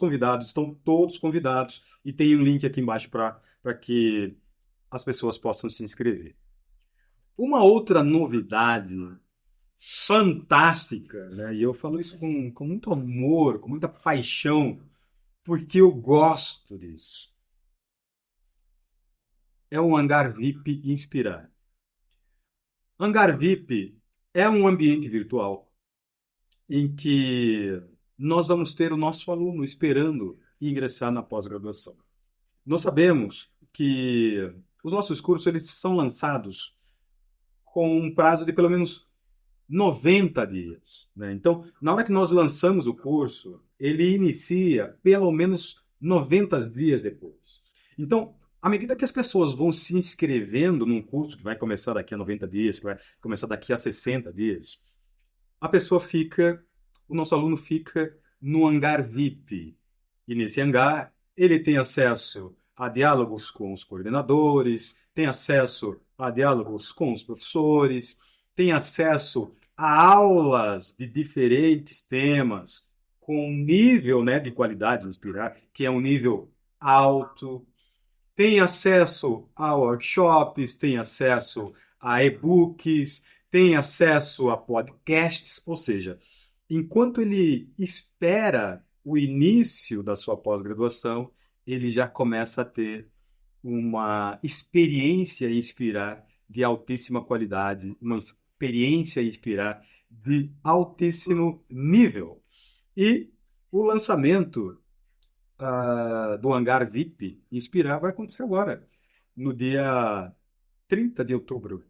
A: convidados, e tem um link aqui embaixo para que as pessoas possam se inscrever. Uma outra novidade fantástica, né? E eu falo isso com muito amor, com muita paixão, porque eu gosto disso. É o Hangar VIP Inspirar. Hangar VIP é um ambiente virtual em que nós vamos ter o nosso aluno esperando ingressar na pós-graduação. Nós sabemos que os nossos cursos eles são lançados com um prazo de pelo menos 90 dias, né? Então, na hora que nós lançamos o curso, ele inicia pelo menos 90 dias depois. Então, à medida que as pessoas vão se inscrevendo num curso que vai começar daqui a 90 dias, que vai começar daqui a 60 dias, o nosso aluno fica no hangar VIP. E nesse hangar, ele tem acesso a diálogos com os coordenadores, tem acesso a diálogos com os professores, tem acesso a aulas de diferentes temas, com um nível, né, de qualidade de Inspirar, que é um nível alto, tem acesso a workshops, tem acesso a e-books, tem acesso a podcasts, ou seja, enquanto ele espera o início da sua pós-graduação, ele já começa a ter uma experiência em Inspirar de altíssima qualidade, uma experiência em Inspirar de altíssimo nível. E o lançamento do Hangar VIP Inspirar vai acontecer agora, no dia 30 de outubro.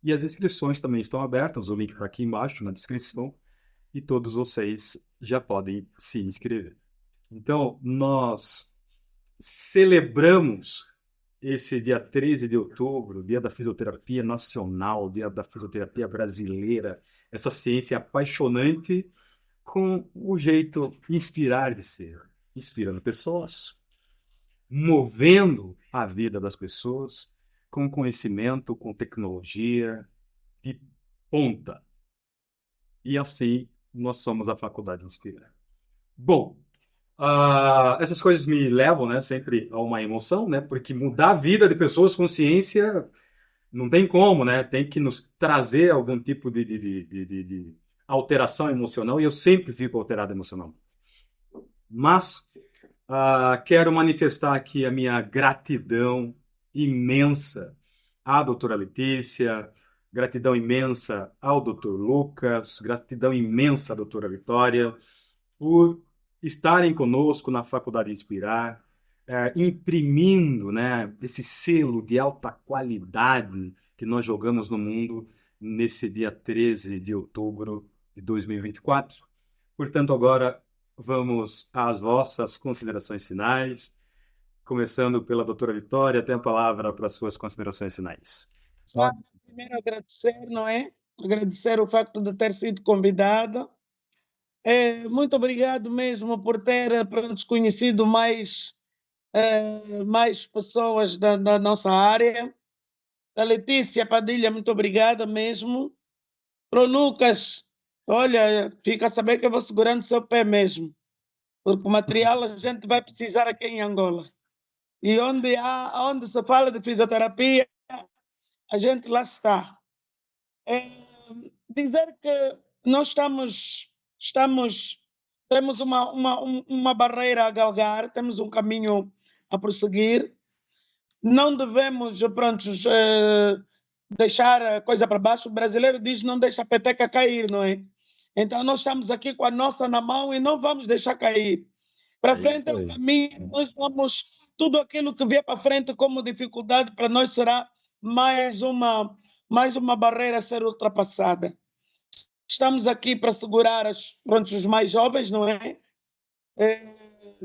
A: E as inscrições também estão abertas, o link está aqui embaixo na descrição, e todos vocês já podem se inscrever. Então, nós celebramos esse dia 13 de outubro, Dia da Fisioterapia Nacional, Dia da Fisioterapia Brasileira, essa ciência apaixonante com o jeito inspirar de ser, inspirando pessoas, movendo a vida das pessoas com conhecimento, com tecnologia de ponta. E assim nós somos a Faculdade Inspirar. Bom, essas coisas me levam, né, sempre a uma emoção, né, porque mudar a vida de pessoas com ciência não tem como, né, tem que nos trazer algum tipo de alteração emocional, e eu sempre fico alterado emocionalmente. Mas quero manifestar aqui a minha gratidão imensa à doutora Letícia, gratidão imensa ao doutor Lucas, gratidão imensa à doutora Vitória, por estarem conosco na Faculdade Inspirar, imprimindo, né, esse selo de alta qualidade que nós jogamos no mundo nesse dia 13 de outubro de 2024. Portanto, agora vamos às vossas considerações finais, começando pela doutora Vitória. Tem a palavra para as suas considerações finais.
B: Primeiro agradecer, não é? Agradecer o facto de ter sido convidada. Muito obrigado mesmo por ter conhecido mais pessoas da nossa área. A Letícia Padilha, muito obrigada mesmo. Para o Lucas, olha, fica a saber que eu vou segurando o seu pé mesmo, porque o material a gente vai precisar aqui em Angola. E onde se fala de fisioterapia, a gente lá está. Dizer que nós temos uma barreira a galgar, temos um caminho a prosseguir. Não devemos, deixar a coisa para baixo. O brasileiro diz não deixa a peteca cair, não é? Então nós estamos aqui com a nossa na mão e não vamos deixar cair. Para frente é o caminho, nós vamos, tudo aquilo que vier para frente como dificuldade para nós será mais uma barreira a ser ultrapassada. Estamos aqui para segurar os mais jovens, não é?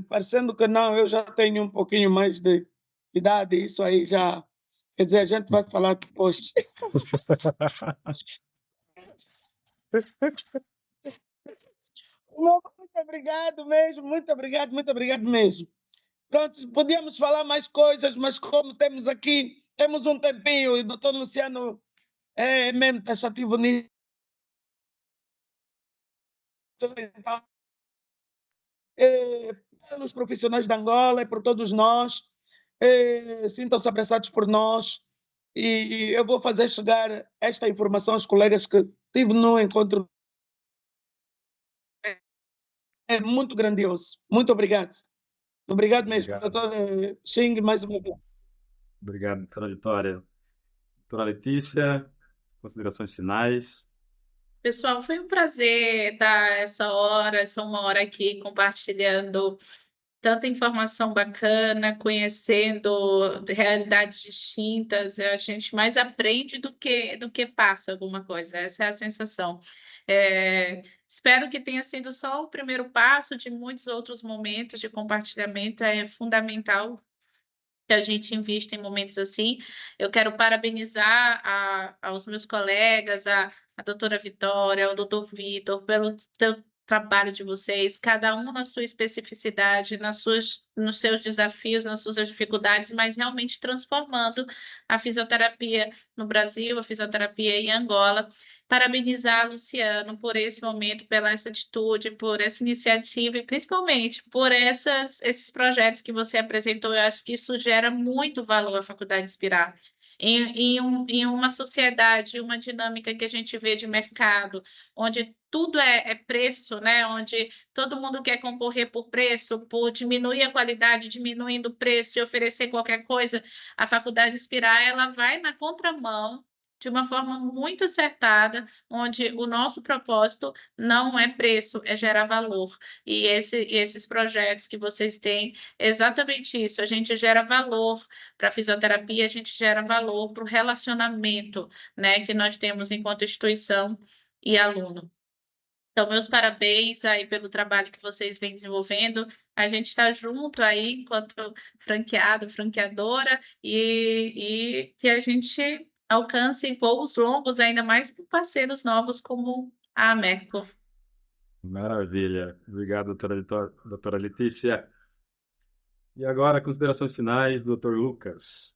B: Parecendo que não, eu já tenho um pouquinho mais de idade, isso aí já... Quer dizer, a gente vai falar depois. Muito obrigado mesmo, muito obrigado mesmo. Pronto, podíamos falar mais coisas, mas como temos um tempinho, e o doutor Luciano é mesmo taxativo nisso. Então, pelos profissionais de Angola e por todos nós, sintam-se abraçados por nós, e eu vou fazer chegar esta informação aos colegas que tive no encontro. É muito grandioso. Muito obrigado. Obrigado mesmo, doutor Xing, mais uma vez.
A: Obrigado, doutora Vitória. Doutora Letícia, considerações finais.
C: Pessoal, foi um prazer estar essa 1 hora aqui compartilhando tanta informação bacana, conhecendo realidades distintas. A gente mais aprende do que passa alguma coisa. Essa é a sensação. Espero que tenha sido só o primeiro passo de muitos outros momentos de compartilhamento. É fundamental que a gente invista em momentos assim. Eu quero parabenizar aos meus colegas, a doutora Vitória, ao doutor Vitor, pelo trabalho de vocês, cada um na sua especificidade, nos seus desafios, nas suas dificuldades, mas realmente transformando a fisioterapia no Brasil, a fisioterapia em Angola. Parabenizar, Luciano, por esse momento, pela essa atitude, por essa iniciativa e principalmente por esses projetos que você apresentou. Eu acho que isso gera muito valor à Faculdade Inspirar. Em uma sociedade, uma dinâmica que a gente vê de mercado, onde tudo é preço, né? Onde todo mundo quer concorrer por preço, por diminuir a qualidade, diminuindo o preço e oferecer qualquer coisa, a Faculdade Inspirar ela vai na contramão de uma forma muito acertada, onde o nosso propósito não é preço, é gerar valor. E esses projetos que vocês têm, é exatamente isso. A gente gera valor para a fisioterapia, a gente gera valor para o relacionamento, né, que nós temos enquanto instituição e aluno. Então, meus parabéns aí pelo trabalho que vocês vêm desenvolvendo. A gente está junto aí enquanto franqueado, franqueadora, e que a gente alcance voos longos, ainda mais com parceiros novos como a Merco.
A: Maravilha. Obrigado, doutora Letícia. E agora, considerações finais, doutor Lucas.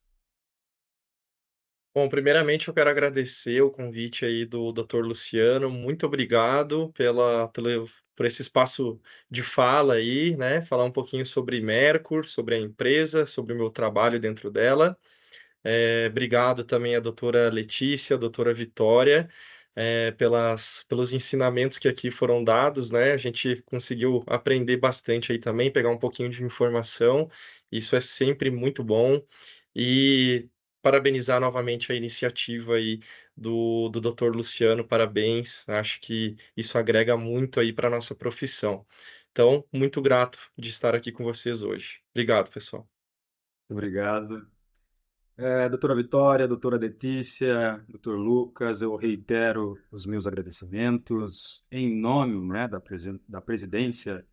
D: Bom, primeiramente eu quero agradecer o convite aí do Dr. Luciano. Muito obrigado por esse espaço de fala aí, né? Falar um pouquinho sobre Mercur, sobre a empresa, sobre o meu trabalho dentro dela. Obrigado também à doutora Letícia, à doutora Vitória, pelos ensinamentos que aqui foram dados, né? A gente conseguiu aprender bastante aí também, pegar um pouquinho de informação. Isso é sempre muito bom. E parabenizar novamente a iniciativa aí do Dr. Luciano, parabéns. Acho que isso agrega muito aí para a nossa profissão. Então, muito grato de estar aqui com vocês hoje. Obrigado, pessoal.
A: Obrigado. Doutora Vitória, doutora Letícia, doutor Lucas, eu reitero os meus agradecimentos em nome, né, da presidência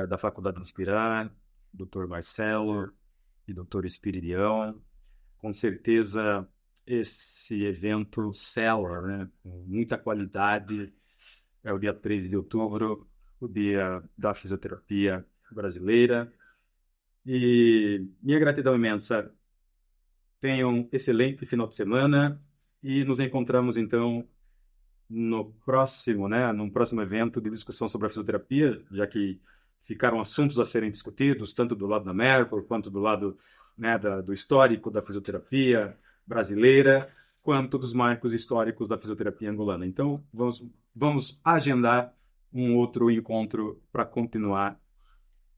A: da Faculdade Inspirar, doutor Marcelo e doutor Espiridião. Com certeza, esse evento Cellar, né, com muita qualidade, é o dia 13 de outubro, o dia da fisioterapia brasileira. E minha gratidão imensa. Tenham um excelente final de semana e nos encontramos, então, no próximo, né, num próximo evento de discussão sobre a fisioterapia, já que ficaram assuntos a serem discutidos, tanto do lado da Mercur, quanto do lado, né, do histórico da fisioterapia brasileira, quanto dos marcos históricos da fisioterapia angolana. Então, vamos agendar um outro encontro para continuar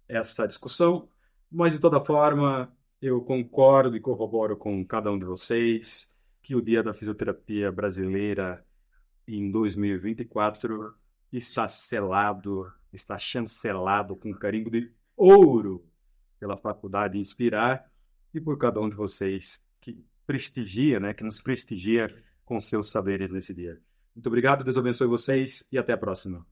A: essa discussão, mas, de toda forma, eu concordo e corroboro com cada um de vocês que o Dia da Fisioterapia Brasileira em 2024 está selado, está chancelado com carimbo de ouro pela Faculdade Inspirar e por cada um de vocês que prestigia, né, que nos prestigia com seus saberes nesse dia. Muito obrigado, Deus abençoe vocês e até a próxima.